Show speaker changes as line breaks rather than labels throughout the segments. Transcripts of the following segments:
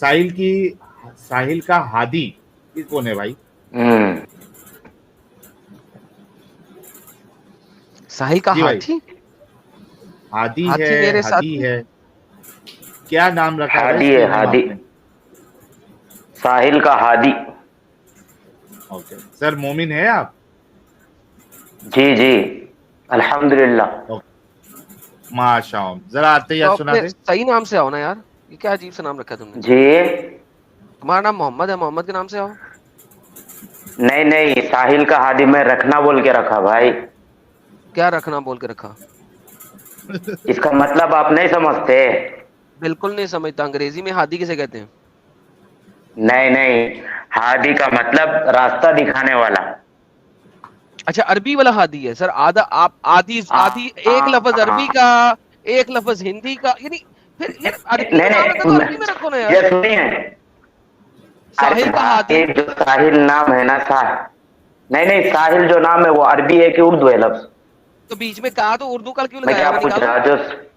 साहिल की साहिल का हादी ये कौन है भाई?
साहिल का
जी भाई,
हाथी?
हादी है,
हाथी मेरे
हादी
साथी।
है, क्या नाम रखा है भाई
हादी है,
स्क्रीन नेम
हादी,
आपने?
साहिल का हादी।
ओके सर, मोमिन है आप?
जी जी, अल्हम्दुलिल्लाह।
माशाअल्लाह, जरा आते ही
तो
याद सुना
अपने
दे।
सही नाम से आओ ना यार, ये क्या अजीब सा नाम रखा है तुमने।
जी,
तुम्हारा नाम मोहम्मद है, मोहम्मद के नाम से आओ।
नहीं नहीं, साहिल का हादी मैं रखना बोल के रखा भाई।
क्या रखना बोल के रखा?
इसका मतलब आप नहीं समझते?
बिल्कुल नहीं समझता, अंग्रेजी में हादी किसे कहते हैं?
नहीं नहीं, हादी का मतलब रास्ता दिखाने वाला।
अच्छा, अरबी वाला हादी है सर। आधा आप आधी
आ,
आधी,
आ,
एक लफ्ज अरबी
आ,
का, एक लफ्ज हिंदी का, यानी फिर यार अरबी में
नहीं
नाम रखा तो
नहीं,
अरबी में रखो ना यार।
ये सुनिए। अरे
साहिल का हादी।
भाई, जो साहिल नाम है ना, नहीं नहीं, साहिल जो नाम है वो अरबी है कि उर्दू है लफ्ज?
तो बीच में कहा तो उर्दू का क्यों
मैं
लगाया?
क्या
वो
पूछ
निकालो।
रहा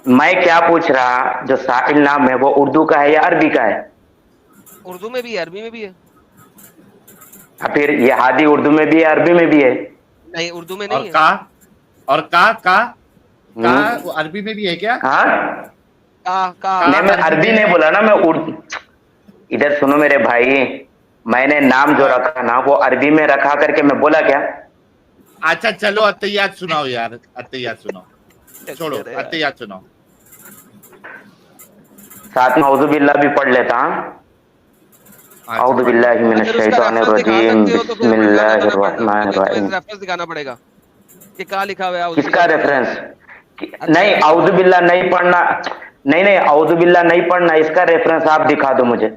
मैं क्या पूछ रहा, जो साहिल नाम है वो उर्दू का है या अरबी का है?
उर्दू में भी है, अरबी में भी है।
फिर ये हादी उर्दू में भी है, अरबी में भी है।
नहीं, उर्दू में
और
नहीं है।
का, और का
हम्म।
वो अरबी में भी है क्या?
हाँ,
का
का
नहीं मैं
अरबी
अरबी
में
नहीं
है?
बोला ना, मैं उर्दू। इधर सुनो मेरे भाई, मैंने नाम जो
हाँ।
रखा ना वो अरबी में रखा करके मैं बोला क्या?
अच्छा चलो, अत्तहियात सुनाओ यार, अत्तहियात सुनाओ। छोड़ो,
अरे यार।
अत्तहियात सुनाओ।
साथ में औज़ु बिल्लाह भी पढ़ लेता।
अच्छा
औज़ु
पढ़ लो।
बिल्लाहि मिनश
अगर उसका
शैतानिर
रेफरेंस दिखा
रजीम,
सकते हो तो फिर मना मना पढ़ना,
बिस्मिल्लाहिर्रहमानिर्रहीम।
फिर तुम्हें रेफरेंस दिखाना पड़ेगा कि कहाँ लिखा हुआ है औज़ु बिल्लाह
किसका
पढ़ने का।
रेफरेंस? नहीं,
अत्तहियात का।
औज़ु बिल्लाह नहीं पढ़ना। नहीं नहीं, औज़ु बिल्लाह नहीं पढ़ना, इसका रेफरेंस आप दिखा दो मुझे।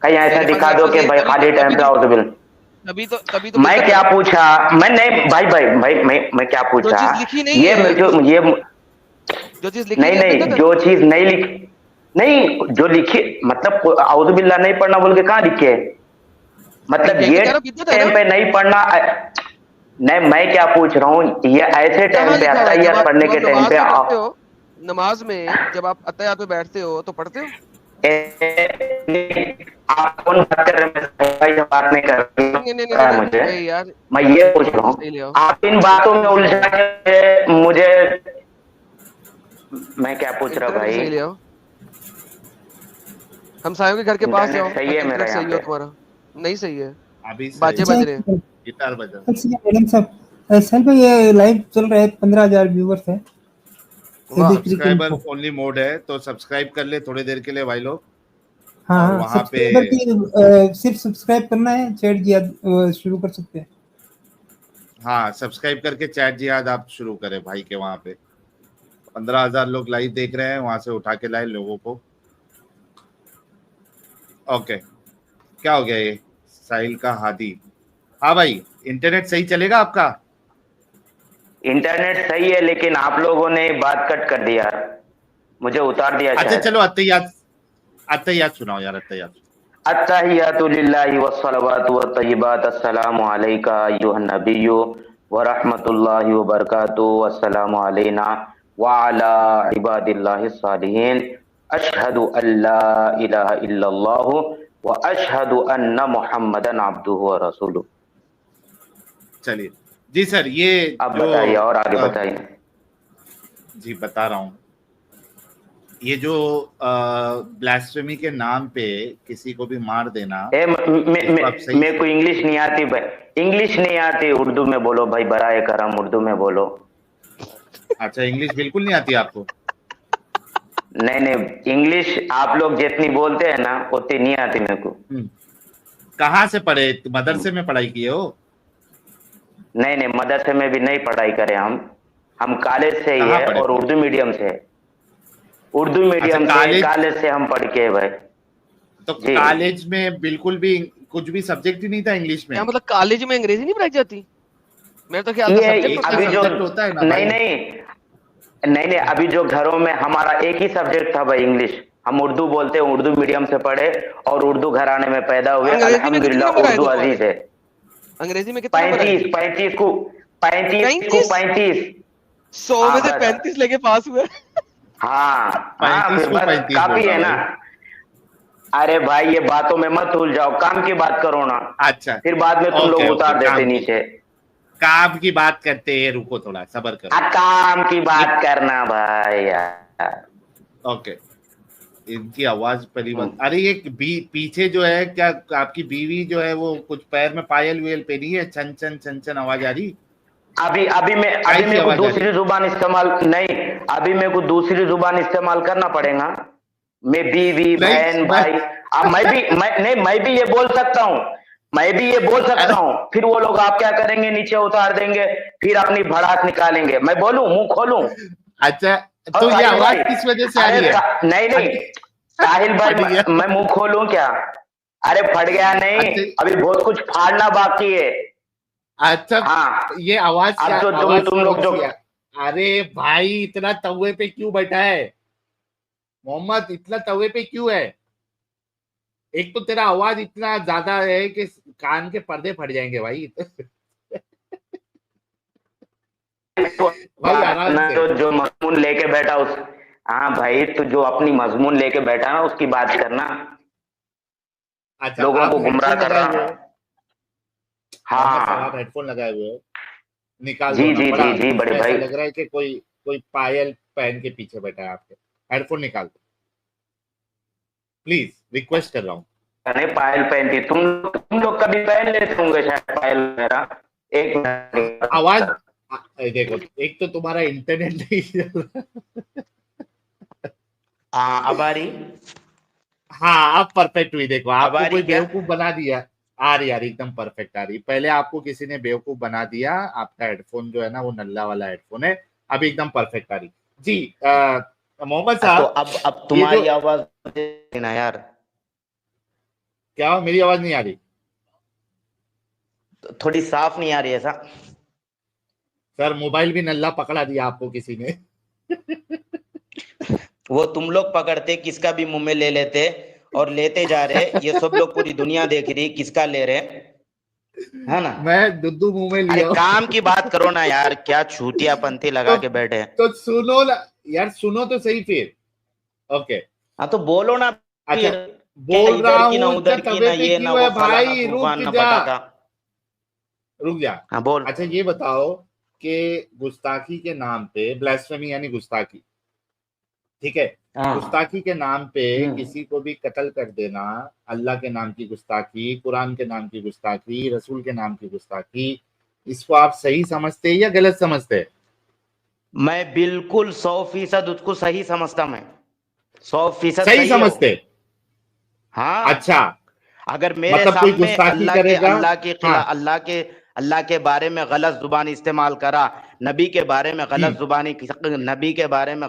कहीं ऐसा
मेरे पास
दिखा दो
रेफरेंस
कि
है,
भाई खाली टाइम पे औज़ु बिल्लाह।
तभी तो
मैं
बिद्दत है
क्या
ना।
पूछा? मैं नहीं भाई भाई भाई, मैं क्या
जो
पूछा?
चीज लिखी नहीं
ये
है
जो ये
जो चीज लिखी
नहीं
नहीं है बिद्दत
नहीं,
है।
जो चीज नहीं लिखी, नहीं जो लिखी, मतलब औज़ु बिल्लाह नहीं पढ़ना बोल के कहाँ लिखे? मतलब
यही तो
ये
कह रहा हूँ, बिद्दत है
टाइम
ना।
पे नहीं पढ़ना। नहीं, मैं क्या पूछ रहा हूँ, ये ऐसे टाइम
कहाँ
पे
लिखा हुआ है?
अत्तहियात पढ़ने
जब आप
के टाइम
नमाज
पे
में पढ़ते हो, नमाज में जब आप अत्तहियात पे बैठते हो तो पढ़ते हो।
आप कौन बात कर रहे हैं? मैं भाई से बात नहीं कर रहा हूँ,
नहीं नहीं नहीं
पता
नहीं
है
नहीं,
मुझे।
नहीं यार।
मैं ये पूछ रहा
रेफरेंस
हूँ,
सही ले आओ।
आप इन बातों में
रेफरेंस सही ले
उलझा
आओ।
के मुझे। मैं क्या पूछ रहा
इंटरनेट
भाई?
सही ले आओ। हमसायों के घर के पास
इंटरनेट
जाओ,
सही है
ताकि
मेरा
इंटरनेट
यहाँ
सही हो
पे।
तुम्हारा। नहीं सही है,
अभी सही
बाजे
है।
बज
अच्छा
रहे हैं।
गिटार बजा।
मैडम साहब, साहिल भाई ये लाइव चल रहा है, 15,000 व्यूवर्स है।
वाह।
सब्सक्राइबर ओनली मोड है, तो सब्सक्राइब कर ले थोड़ी देर के लिए भाई लोग।
हाँ
और
हाँ,
वहां पे
सब्सक्राइबर की सिर्फ सब्सक्राइब करना है, चैट जिहाद शुरू कर सकते हैं।
हाँ, सब्सक्राइब करके चैट जिहाद आप शुरू करें भाई के। वहां पे 15,000 लोग लाइव देख रहे हैं, वहां से उठा के लाए लोगों को। ओके, क्या हो गया ये? साहिल का हादी। हाँ भाई, इंटरनेट सही चलेगा आपका?
इंटरनेट सही है, लेकिन आप लोगों ने बात कट कर दिया, मुझे उतार दिया
अच्छा
शायद।
चलो, अत्तहियात सुनाओ यार, अत्तहियात।
अत्तहियातु लिल्लाहि वस्सलावातु वत्तय्यिबात, अस्सलामु अलैका अय्युहन नबिय्यु व रहमतुल्लाहि व बरकातुहू, अस्सलामु अलैना व अला इबादिल्लाहिस सालिहीन, अशहदु अल्ला इलाहा इल्लल्लाहु व अशहदु अन्न मुहम्मदन अब्दुहु व रसूलुहु।
चलिए जी सर, ये
अब
जो
बताइए और आगे बताइए।
जी बता रहा हूँ, ये जो ब्लास्फेमी के नाम पे किसी को भी मार देना, इसको आप सही।
मेरे को इंग्लिश नहीं आती भाई, इंग्लिश नहीं आती, उर्दू में बोलो भाई, बराए करम उर्दू में बोलो।
अच्छा, इंग्लिश बिल्कुल नहीं आती आपको?
नहीं नहीं, इंग्लिश आप लोग जितनी बोलते हैं ना उतनी नहीं आती मेरे को।
कहाँ से पढ़े? मदरसे में पढ़ाई किए हो?
नहीं नहीं, मदरसे में भी नहीं पढ़ाई करे हम कॉलेज से ही
कहाँ
है,
पढ़े
और
थे?
उर्दू मीडियम से। उर्दू
अच्छा,
मीडियम से कॉलेज से हम पढ़ के भाई।
तो
जी,
कॉलेज में बिल्कुल भी कुछ भी सब्जेक्ट ही नहीं था इंग्लिश
क्या
में?
मतलब कॉलेज में अंग्रेजी नहीं पढ़ाई जाती? मेरा तो ख्याल था
ये
सब्जेक्ट
एक
होता
ही
है
अभी जो,
खाली।
सब्जेक्ट होता है ना
नहीं
भाई।
नहीं नहीं नहीं, अभी जो घरों में हमारा एक ही सब्जेक्ट था भाई, इंग्लिश। हम उर्दू बोलते हैं, उर्दू मीडियम से पढ़े और उर्दू घराने में पैदा हुए,
अंग्रेजी में कितने
अल्हम्दुलिल्लाह
नंबर आए
उर्दू
थे तुम्हारे?
अजीज है।
अंग्रेजी में कितने नंबर आए?
35 35 को,
35?
35।
100
हाँ
में से
बस,
35 लेके पास हुए।
हाँ हाँ,
35
फिर
को
बस
35
काफी
बोल रहा
है ना।
भाई।
अरे भाई ये बातों में मत उलझाओ, काम की बात करो ना।
अच्छा
फिर बाद में तुम लोग उतार देते नीचे।
काम की बात करते हैं, रुको थोड़ा सब्र करो।
काम की बात करना भाई यार।
ओके, इनकी आवाज पहली बात, अरे ये पीछे जो है क्या आपकी बीवी जो है वो कुछ पैर में पायल वेल पहनी है, छन छन छन छन आवाज आ रही?
अभी मेरे को दूसरी जुबान इस्तेमाल नहीं, अभी मेरे को दूसरी जुबान इस्तेमाल करना पड़ेगा। मैं बीवी बहन भाई, अब मैं भी ये बोल सकता हूँ, मैं भी ये बोल सकता हूँ। फिर वो लोग आप क्या करेंगे, नीचे उतार देंगे, फिर अपनी भड़ास निकालेंगे। मैं बोलूं, मुंह खोलूं?
अच्छा, तो ये आवाज किस वजह से आ रही है?
नहीं साहिल भाई, मैं मुंह खोलूं क्या? अरे फट गया नहीं, अभी बहुत कुछ फाड़ना बाकी है।
अच्छा
हाँ,
ये आवाज
अब
क्या,
जो तुम लोग जो,
अरे भाई इतना तवे पे क्यों बैठा है मोहम्मद, इतना तवे पे क्यों है? एक तो तेरा आवाज इतना ज्यादा है कि कान के पर्दे फट जाएंगे भाई। भाई आराम से,
जो मजमून लेके बैठा उस, हाँ भाई, तो जो अपनी मजमून लेके बैठा ना उसकी बात करना।
अच्छा
लोगों
आप
को गुमराह कर रहा है।
हाँ,
हाँ
हेडफोन लगाए हुए हो, निकाल
जी
दो ना।
जी
बड़ा
जी जी बड़े
इसमें ऐसा
भाई।
लग रहा है कि कोई पायल पहन के पीछे बैठा है आपके। हेडफोन निकाल दो प्लीज, रिक्वेस्ट कर रहा हूँ।
अरे पायल पहनती, तुम लोग कभी पहन लेते होंगे शायद पायल मेरा। एक मिनट
आवाज देखो, एक तो तुम्हारा इंटरनेट नहीं चल रहा।
हाँ अब आ रही?
हाँ अब परफेक्ट हुई। देखो
अब आ
आपको
रही
कोई
क्या?
बेवकूफ बना दिया। आ रही एकदम परफेक्ट आ रही। पहले आपको किसी ने बेवकूफ बना दिया, आपका हेडफोन जो है ना वो नल्ला वाला हेडफोन है। अभी एकदम परफेक्ट आ रही। जी मोहम्मद
तो
साहब,
अब
ये जो
तुम्हारी आवाज ना यार,
क्या मेरी आवाज नहीं आ रही?
थोड़ी साफ नहीं आ रही ऐसा।
सर मोबाइल भी नल्ला पकड़ा दिया आपको किसी ने।
वो तुम लोग पकड़ते, किसका भी मुंह में ले लेते और लेते जा रहे। ये सब लोग, पूरी दुनिया देख रही किसका ले रहे, है ना?
मैं दुद्दू मुंह में
अरे
लिया
काम की बात करो ना यार, क्या छूतिया पंथी लगा
तो
के बैठे।
तो सुनो ना यार, सुनो तो सही फिर। ओके
हाँ तो बोलो ना
अच्छा,
फिर। क्या
बोल रहा
इधर की ना
हूँ इतना
उधर की,
तवे
ना
पे
ये ना
क्यों है
वो, फलाना
भाई, रुक
तूफान ना
जा,
पटाखा।
रुक जा।
हाँ बोल।
अच्छा ये बताओ कि गुस्ताखी के नाम पे, ब्लास्फेमी यानी गुस्ताखी, ठीक है,
हाँ
गुस्ताखी के नाम पे किसी को भी कत्ल कर देना, अल्लाह के नाम की गुस्ताखी, कुरान के नाम की गुस्ताखी, रसूल के नाम की गुस्ताखी, इसको आप सही समझते हैं या गलत समझते हैं?
मैं बिल्कुल 100% उसको सही समझता। मैं 100%
सही
सही है वो।
समझते?
हाँ,
अच्छा,
अगर मेरे
मतलब कोई
सामने
गुस्ताखी करेगा, हाँ
अल्लाह के बारे में गलत जुबान इस्तेमाल करा, नबी के बारे में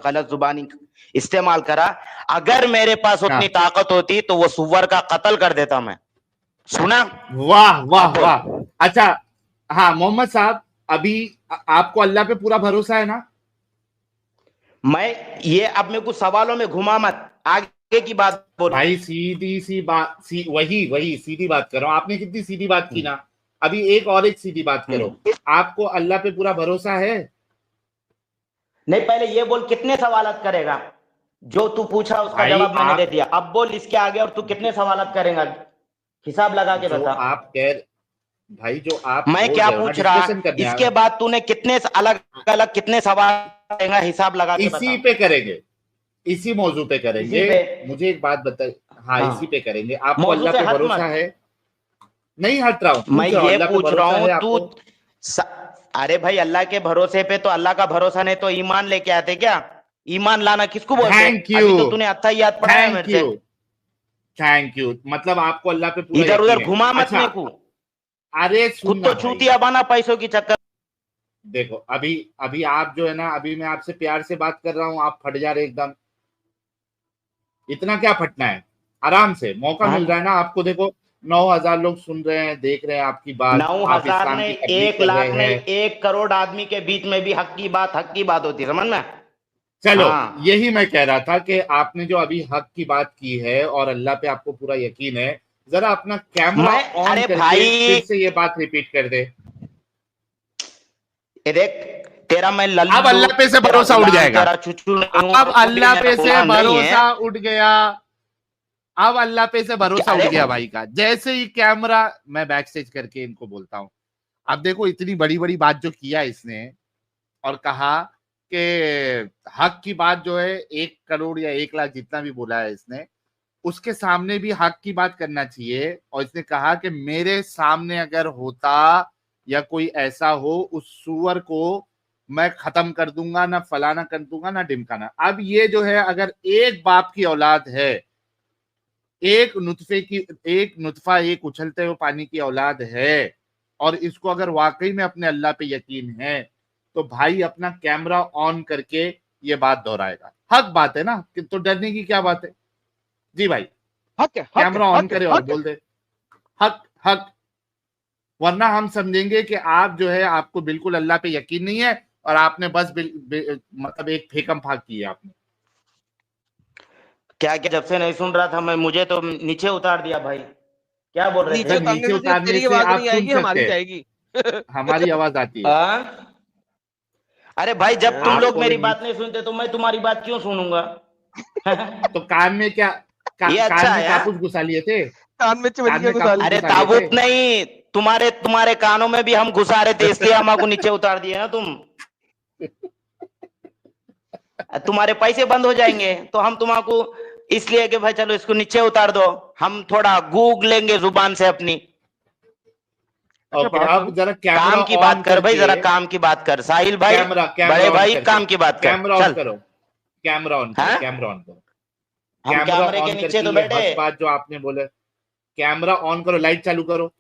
गलत जुबानी इस्तेमाल करा, अगर मेरे पास
हाँ,
उतनी ताकत होती तो वो सुअर का कत्ल कर देता मैं। सुना?
वाह वाह
अब बोल।
वाह। अच्छा हाँ मोहम्मद साहब, अभी आपको अल्लाह पे पूरा भरोसा है ना?
मैं ये, अब मेरे को सवालों में घुमा मत, आगे की बात बोल।
भाई सीधी सी बात, वही वही सीधी बात करो। आपने कितनी सीधी बात की ना, अभी एक और एक सीधी बात करो। आपको अल्लाह पे पूरा भरोसा है?
नहीं, पहले ये बोल कितने सवालत करेगा? जो तू पूछा उसका
भाई
जवाब मैंने दे
आप,
दिया। अब बोल इसके आगे, और तू कितने सवालत करेगा? हिसाब लगा के
जो
बता।
आप कह, भाई जो आप
मैं
बोल
क्या
रहे हो ना,
पूछ रहा,
डिस्कशन करने आया
इसके
हूं।
बाद तूने कितने अलग अलग कितने सवाल करेगा? हिसाब लगा के
इसी
बता।
पे करेंगे, इसी मौजू पे
इसी
करेंगे।
पे?
मुझे एक बात बताइए, हाँ इसी पे
हाँ,
करेंगे। आपको
मौजू
अल्लाह
से
पे
हट
भरोसा
मत।
है? नहीं हट रहा हूं,
मैं
पूछ रहा हूं,
ये
अल्लाह पे
पूछ रहा
भरोसा
हूं,
है
तू
आपको?
स... अरे भाई, अल्लाह के भरोसे पे तो, अल्लाह का भरोसा नहीं तो ईमान लेके आते क्या? ईमान लाना किसको बोलते?
थैंक यू,
अभी तो तूने अत्तहियात पढ़ा है
थैंक
मेरे से।
You, thank you. मतलब आपको अल्लाह पे पूरा
इधर उधर
यकीन है?
घुमा मत
अच्छा,
मेरे को।
अरे
खुद तो
सुनना भाई,
चूतिया बना पैसों की चक्कर।
देखो अभी अभी आप जो है ना, अभी मैं आपसे प्यार से बात कर रहा हूं, आप फट जा रहे एकदम। इतना क्या फटना है, आराम से मौका मिल रहा है ना आपको। देखो 9,000 लोग सुन रहे हैं, देख रहे हैं आपकी बात, आप
9,000
इस्लाम
नहीं,
की तबलीग कर रहे
1 लाख नहीं,
हैं।
1 करोड़ आदमी के बीच में भी हक की बात होती है, समझ में?
चलो,
हाँ
यही मैं कह रहा था कि आपने जो अभी हक की बात की है और अल्लाह पे आपको पूरा यकीन है, जरा अपना कैमरा
मैं,
ऑन
अरे
करके
भाई,
फिर से ये बात रिपीट कर दे।
ये देख, तेरा मैं
अब
लल्लू,
अल्लाह पे से
तेरा
भरोसा उठ
गुलाम,
जाएगा।
तेरा चुचू नहीं हूं,
अब
और तू भी
अल्लाह
मेरा
पे से
गुलाम नहीं है।
भरोसा उठ गया। अब अल्लाह पे से भरोसा
अरे
उठ गया भाई का। जैसे ही कैमरा, मैं बैक स्टेज करके इनको बोलता हूँ, अब देखो इतनी बड़ी बड़ी बात जो किया इसने, और कहा कि हक की बात जो है 1 करोड़ या 1 लाख जितना भी बोला है इसने, उसके सामने भी हक की बात करना चाहिए। और इसने कहा कि मेरे सामने अगर होता या कोई ऐसा हो, उस सुअर को मैं खत्म कर दूंगा, ना फलाना कर दूंगा, ना ढिमकाना। अब ये जो है, अगर एक बाप की औलाद है, एक नुतफा एक उछलते हुए पानी की औलाद है, और इसको अगर वाकई में अपने अल्लाह पे यकीन है, तो भाई अपना कैमरा ऑन करके ये बात दोहराएगा। हक बात है ना, कि तो डरने की क्या बात है। जी भाई,
हक है,
कैमरा ऑन करे और
हक है।
बोल दे हक हक, वरना हम समझेंगे कि आप जो है, आपको बिल्कुल अल्लाह पे यकीन नहीं है, और आपने बस मतलब एक फेकम फाक की है आपने।
क्या क्या, जब से नहीं सुन रहा था मैं, मुझे तो नीचे उतार दिया भाई। क्या बोल रहे
नीचे
थे?
सर,
उतारने
नीचे
से सिर्फ
उतारने
तेरी
से
आवाज
आप
नहीं
सुन
आएगी,
सकते
हमारी
हैं,
जाएगी।
हमारी आवाज आती है।
हाँ? अरे भाई, जब तुम लोग
आपको
मेरी
भी
बात नहीं सुनते तो मैं तुम्हारी बात क्यों सुनूंगा?
तो कान में क्या,
ये अच्छा
कान में
है, हाँ?
कापूस घुसा लिए थे?
कान में
कान
चिमटियां
में
घुसा
कापूस
ली।
अरे
घुसा लिए थे?
ताबूत नहीं, तुम्हारे तुम्हारे कानों में भी हम घुसा रहे थे, इसलिए हमको नीचे उतार दिए ना तुम। तुम्हारे पैसे बंद हो जाएंगे तो हम तुमको इसलिए कि भाई चलो इसको नीचे उतार दो, हम थोड़ा गूग लेंगे जुबान से अपनी।
अच्छा
ओके,
बात
अब
सुन,
जरा कैमरा
काम की
ऑन
बात कर भाई,
करके,
जरा काम की बात कर साहिल भाई।
कैमरा
बड़े
ऑन
भाई,
करके,
काम की बात कर,
कैमरा ऑन
चल।
करो, कैमरा ऑन करो,
हाँ,
कैमरा ऑन करो,
हम
कैमरा
कैमरे के
ऑन
नीचे
करके
तो
ये
बैठे।
हक बात जो आपने बोले, कैमरा ऑन करो, लाइट चालू करो।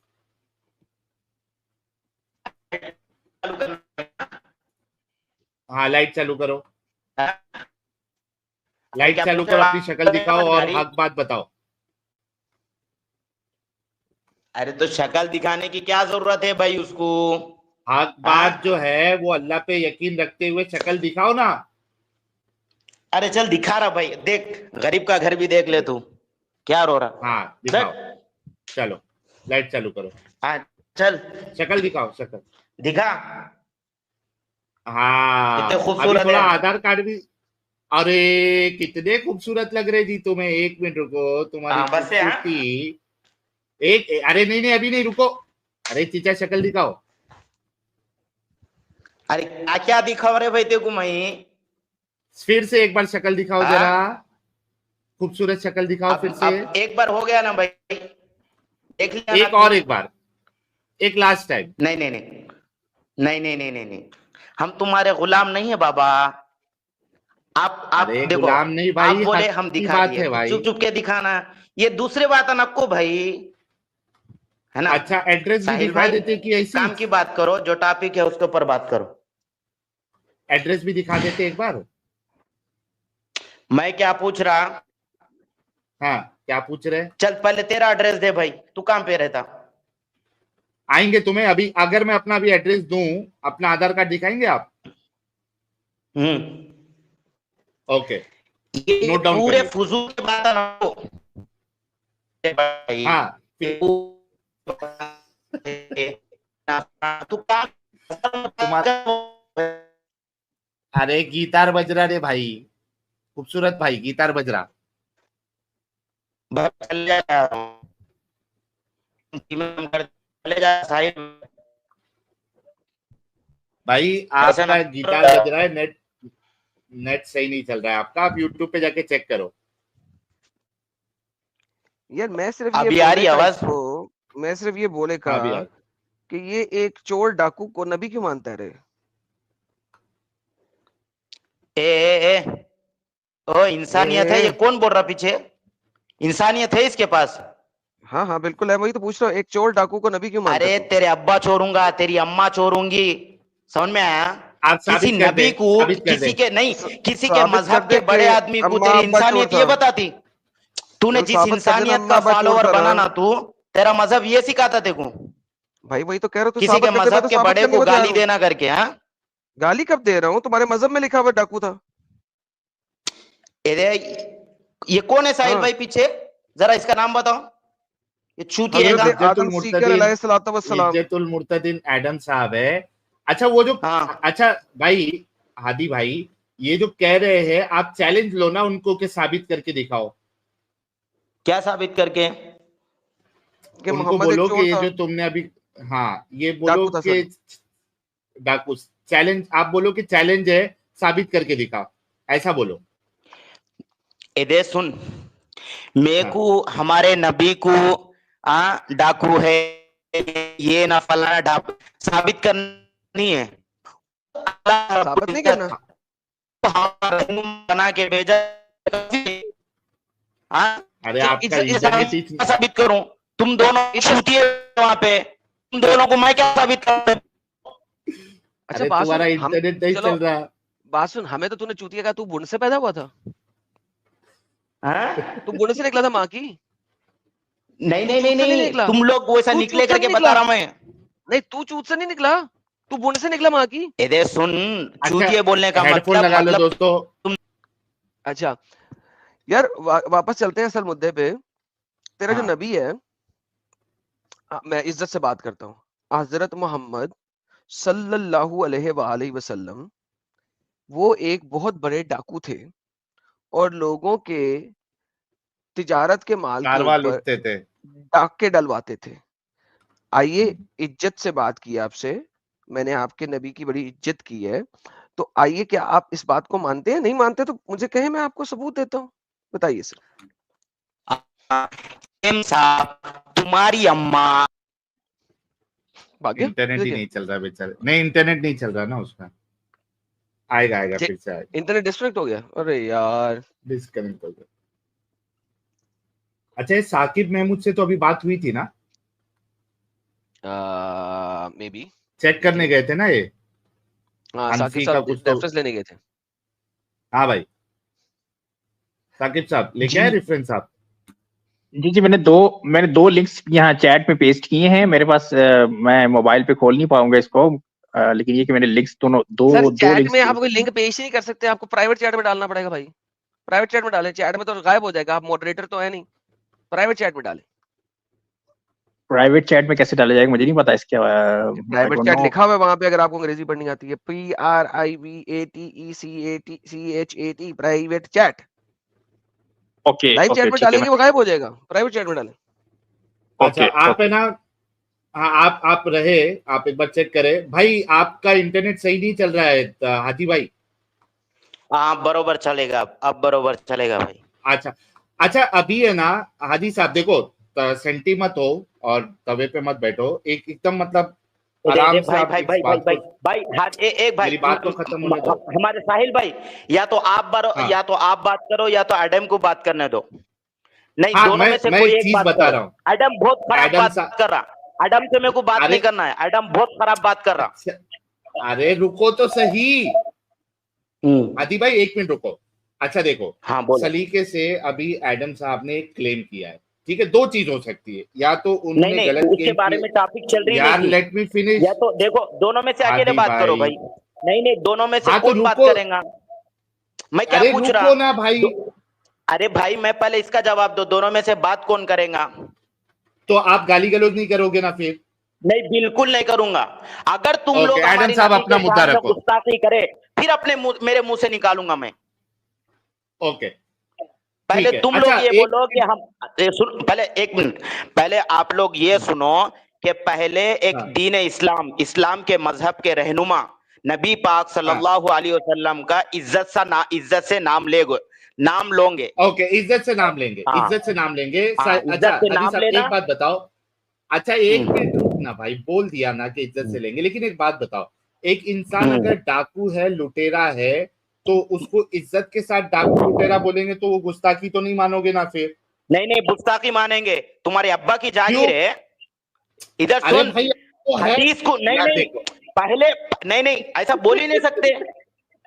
हाँ, लाइट चालू करो,
अरे
लाइट
क्या
चालू
दूसरे
करो, अपनी शक्ल
बात
दिखाओ और
गाड़ी?
हक बात बताओ।
अरे तो शक्ल दिखाने की क्या जरूरत है भाई उसको?
हक
हाँ?
बात जो है वो अल्लाह पे यकीन रखते हुए शक्ल दिखाओ ना।
अरे चल दिखा रहा भाई, देख गरीब का घर भी देख ले तू, क्या रो रहा?
हाँ, दिखाओ,
बैठ।
चलो, लाइट चालू करो,
हाँ, चल
शक्ल दिखाओ, शक्ल।
दिखा। कितने
हाँ, अभी
खूबसूरत
थोड़ा
है।
आधार कार्ड भी। अरे, कितने खूबसूरत लग रहे जी तुम्हें, 1 मिनट रुको, तुम्हारी
हाँ, बस से, हाँ।
खूबसूरती। अरे नहीं नहीं, अभी नहीं, रुको। अरे चीचा, शक्ल दिखाओ।
अरे क्या क्या दिखा रहे भाई तेको मैं?
फिर से एक बार शक्ल दिखाओ
हाँ?
जरा, खूबसूरत शक्ल दिखाओ फिर से।
अब एक बार हो गया ना भाई, देख लिया ना
एक
तू?
और, एक बार, एक लास्ट टाइम।
नहीं नहीं नहीं नहीं नहीं नहीं नहीं नहीं, हम तुम्हारे गुलाम नहीं है बाबा। आप
अरे
देखो,
गुलाम नहीं
आप
भाई,
बोले
हक
हम
की
दिखा
बात
दिए
है
तो
भाई।
चुप चुप के दिखाना, ये दूसरे बात है नको भाई, है ना?
अच्छा, एड्रेस भी
साहिल
दिखा
भाई,
देते कि ऐसी,
काम की बात करो, जो टॉपिक है उसके ऊपर बात करो।
एड्रेस भी दिखा देते एक बार।
मैं क्या पूछ रहा?
हाँ, क्या पूछ रहे हैं?
चल पहले तेरा एड्रेस दे भाई, तू कहाँ पे रहता?
आएंगे तुम्हें अभी, अगर मैं अपना भी एड्रेस दूं, अपना आधार कार्ड दिखाएंगे आप?
हम्म।
ओके,
ये
नोट डाउन
पूरे
करिए।
फुजूल की बात है ना भाई।
हाँ, फिर
तू काम
तुम्हारा, अरे गीतार बज रहा रे भाई, खूबसूरत भाई, गीतार बज रहा।
चले जा साहिल।
भाई
ऐसा ना
आपका गिटार बज रहा है, नेट नेट सही नहीं चल रहा है आपका, आप यूट्यूब पे जाके चेक करो।
यार मैं सिर्फ ये
अभी आ रही
बोले का
आवाज?
इसको, मैं सिर्फ ये बोले का
हाँ भी यार,
कि ये एक चोर डाकू को नबी क्यों मानता है रे?
ए ओ, इंसानियत है, ये
ए,
कौन बोल रहा पीछे? इंसानियत है इसके पास?
हाँ हाँ बिल्कुल है, वही तो पूछ रहा हूँ, एक चोर डाकू को नबी क्यों मानता है
अरे
तू?
तेरे अब्बा छोड़ूंगा, तेरी अम्मा छोड़ूंगी, समझ में आया?
आप
किसी
साबित कर दे,
नबी को,
साबित कर
किसी
दे।
के नहीं, किसी के
साबित कर
मजहब
दे
के
कि
बड़े आदमी को
अम्मा
तेरी
अब्बा चोर
इंसानियत
था।
ये बताती? तूने
चल
जिस
साबित कर देना,
इंसानियत
अम्मा
का
अब्बा चोर
फॉलोवर
था ना।
बना ना तू, तेरा मजहब ये सिखाता तेको?
भाई वही तो कह रहा हूँ, तू
किसी
साबित
के
कर दे, मैं
मजहब
तो
के
साबित
बड़े
करने
को
को तैयार
गाली
हूँ।
देना करके, हाँ?
गाली कब दे रहा हूँ, तुम्हारे मजहब में लिखा हुआ डाकू था।
अरे ये कौन है साहिल
हाँ,
भाई पीछे? जरा इसका नाम बताओ, ये चूतिएगा।
हजरत
इज्जतुल
आदम सीकर
मुर्तदीन,
अलैहिस्सलाम।
इज्जतुल मुर्तदीन एडम साहब है। अच्छा, वो जो,
हाँ,
अच्छा भाई, हादी भाई, ये जो कह रहे हैं, आप चैलेंज लो ना उनको कि साबित करके दिखाओ।
क्या साबित करके?
कि
उनको
मोहम्मद एक
बोलो
चोर
कि ये
था,
जो तुमने अभी, हाँ ये बोलो
डाकू था,
कि डाकू चैलेंज, आप बोलो कि चैलेंज है, साबित करके दिखाओ, ऐसा बोलो।
इधर सुन, मेरे
हाँ
को हमारे नबी को डाकू है, ये ना फलाना डाकू साबित करनी है। अल्लाह
साबित
रब्बुल
नहीं
इज्जत
करना।
बना के भेजा। हाँ,
अरे
तो
आपका
इज्जत
इंटरनेट ही
क्या साबित करूं? तुम दोनों छूटिए वहां पे, तुम दोनों को मैं क्या साबित करूं?
अच्छा
अरे
बात
तुम्हारा
सुन, हम
इंटरनेट नहीं
चलो
चल रहा।
बात सुन, हमें तो तूने चूतिया कहा, तू बुन से पैदा हुआ था,
हाँ?
तू बुन से निकला था माँ की,
नहीं
तू
नहीं नहीं
चूत से नहीं
नहीं,
निकला,
तुम लोग वैसा
तू
निकले
चूत से
करके
नहीं
बता
निकला,
रहा मैं।
नहीं तू चूत से नहीं निकला, तू बुन से निकला माँ की।
इधर सुन,
अच्छा
चूतिए बोलने का
हेडफोन
मतलब
लगा लो
मतलब
दोस्तों।
अच्छा यार वापस चलते हैं असल मुद्दे पे। तेरा जो
हाँ
नबी है, मैं इज्जत से बात करता हूँ, हजरत मोहम्मद सल्लल्लाहु अलैहि वसल्लम, वो एक बहुत बड़े डाकू थे और लोगों के तिजारत के माल के
कारवा
ऊपर
लुटते थे।
डाके डलवाते थे। आइए, इज्जत से बात की आपसे, मैंने आपके नबी की बड़ी इज्जत की है, तो आइए, क्या आप इस बात को मानते हैं? नहीं मानते तो मुझे कहें, मैं आपको सबूत देता हूँ, बताइए सर।
साहब, तुम्हारी अम्मा।
भाग्य
इंटरनेट
ये
ही
क्या?
नहीं चल रहा बेचारे, नहीं इंटरनेट नहीं चल रहा ना उसका। आएगा आएगा फिर से आएगा।
इंटरनेट डिस्कनेक्ट हो गया, अरे यार।
डिस्कनेक्ट हो गया। अच्छा ये साकिब महमूद से तो अभी बात हुई थी ना?
मे बी,
चेक करने
देखिए,
गए थे ना ये,
हाँ साकिब
हनफी का
साहब
कुछ तो।
रेफरेंस लेने गए थे।
हाँ भाई साकिब साहब लेके
जी
आए रेफरेंस आप?
जी मैंने दो लिंक्स यहाँ चैट में पेस्ट किए हैं मेरे पास। मैं मोबाइल पे खोल नहीं पाऊंगा इसको, लेकिन ये कि मैंने लिंक्स दोनों दो
सर
दो
चैट
लिंक्स।
में आप कोई लिंक पेश ही नहीं कर सकते, आपको प्राइवेट चैट में डालना पड़ेगा भाई, प्राइवेट चैट में डालें, चैट में तो गायब हो जाएगा, आप मॉडरेटर तो है नहीं, प्राइवेट चैट में डालें।
प्राइवेट चैट में कैसे डाला जाएगा मुझे नहीं पता इसके। आई
प्राइवेट
डोंट
चैट
नो।
लिखा हुआ है वहां पे, अगर आपको अंग्रेजी पढ़नी आती है, PRIVATECHAT, private chat.
Okay
live chat
okay
में
ठीक है।
डालेंगे वो गायब हो जाएगा, प्राइवेट चैट में डालें।
अच्छा
ओके
आप है
ओके।
ना, हाँ आप रहे, आप एक बार चेक करें भाई, आपका इंटरनेट सही नहीं चल रहा है हाथी भाई।
हाँ बरोबर चलेगा, अब बरोबर चलेगा भाई।
अच्छा अच्छा अभी है ना हादी साहब, देखो सेंटी मत हो और तवे पे मत बैठो, एक एकदम मतलब आराम से
भाई
आप
भाई
इस
भाई भाई
बात
भाई
को,
भाई हाँ, एक भाई
मेरी बात तो खत्म होने दो।
हमारे साहिल भाई, या तो
हाँ
या तो आप बात करो या तो एडम को बात करने दो। नहीं,
हाँ
दोनों में से
मैं
कोई
एक
एक
चीज
बात
बता
करो।
रहा हूँ।
एडम बहुत खराब
एडम
बात
सा,
कर रहा, एडम से मेरे को बात
अरे
नहीं करना है, एडम बहुत खराब बात कर रहा।
अच्छा, अरे रुको तो सही
हम्म,
हादी भाई, एक मिनट रुको। अच्छा देखो,
हाँ बोलो।
सलीके से अभी एडम साहब ने एक क्लेम किया है, ठीक है, दो चीज हो सकती है, या तो
नहीं
उन्होंने
नहीं,
गलत
उसके
क्लेम
बारे
किया।
में टॉपिक चल रही नहीं
यार
थी।
लेट मी फिनिश
या तो देखो, दोनों में से अकेले
हादी
बात करो
भाई।
भाई। नहीं नहीं, दोनों में से
हाँ तो
कौन बात
रुको,
करेगा? मैं क्या
अरे
पूछ रहा?
रुको ना भाई।
अरे भाई, मैं पहले इसका जवाब दो, दोनों में से बात कौन करेगा?
तो आप गाली गलौज नहीं करोगे ना फिर?
नहीं, बिल्कुल नहीं करूंगा। अगर तुम
ओके
लोग
एडम
हमारी
साहब
नबी
अपना
के
मुद्दा
सामने
रखो।
गुस्ताखी करे, फिर अपने मेरे मुंह से निकालूंगा मैं।
ओके
पहले
ठीक है।
तुम
अच्छा
लोग ये
एक
बोलो कि हम सुन, पहले एक मिनट, पहले आप लोग ये सुनो कि पहले एक
हाँ
दीन इस्लाम, इस्लाम के मजहब के रहनुमा नबी पाक
हाँ
सल्लल्लाहु अलैहि वसल्लम का इज्जत से नाम लोगे।
ओके, इज्जत से नाम लेंगे,
हाँ
इज्जत से नाम लेंगे।
हाँ,
अच्छा
इज्जत से
हादी
नाम
साहब
लेना।
एक बात बताओ। अच्छा एक मिनट
हम्म,
रुकना भाई, बोल दिया ना कि इज्जत से लेंगे, लेकिन एक बात बताओ, एक इंसान
हम्म।
अगर डाकू है, लुटेरा है, तो उसको इज्जत के साथ डाकू लुटेरा बोलेंगे तो वो गुस्ताखी तो नहीं मानोगे ना फिर?
नहीं नहीं, गुस्ताखी मानेंगे, तुम्हारे अब्बा की
क्यों?
जागीर है। इधर
अरे
सुन,
भाई वो है,
हदीस को नहीं
यार
नहीं,
देखो,
पहले नहीं नहीं, ऐसा बोल ही नहीं सकते,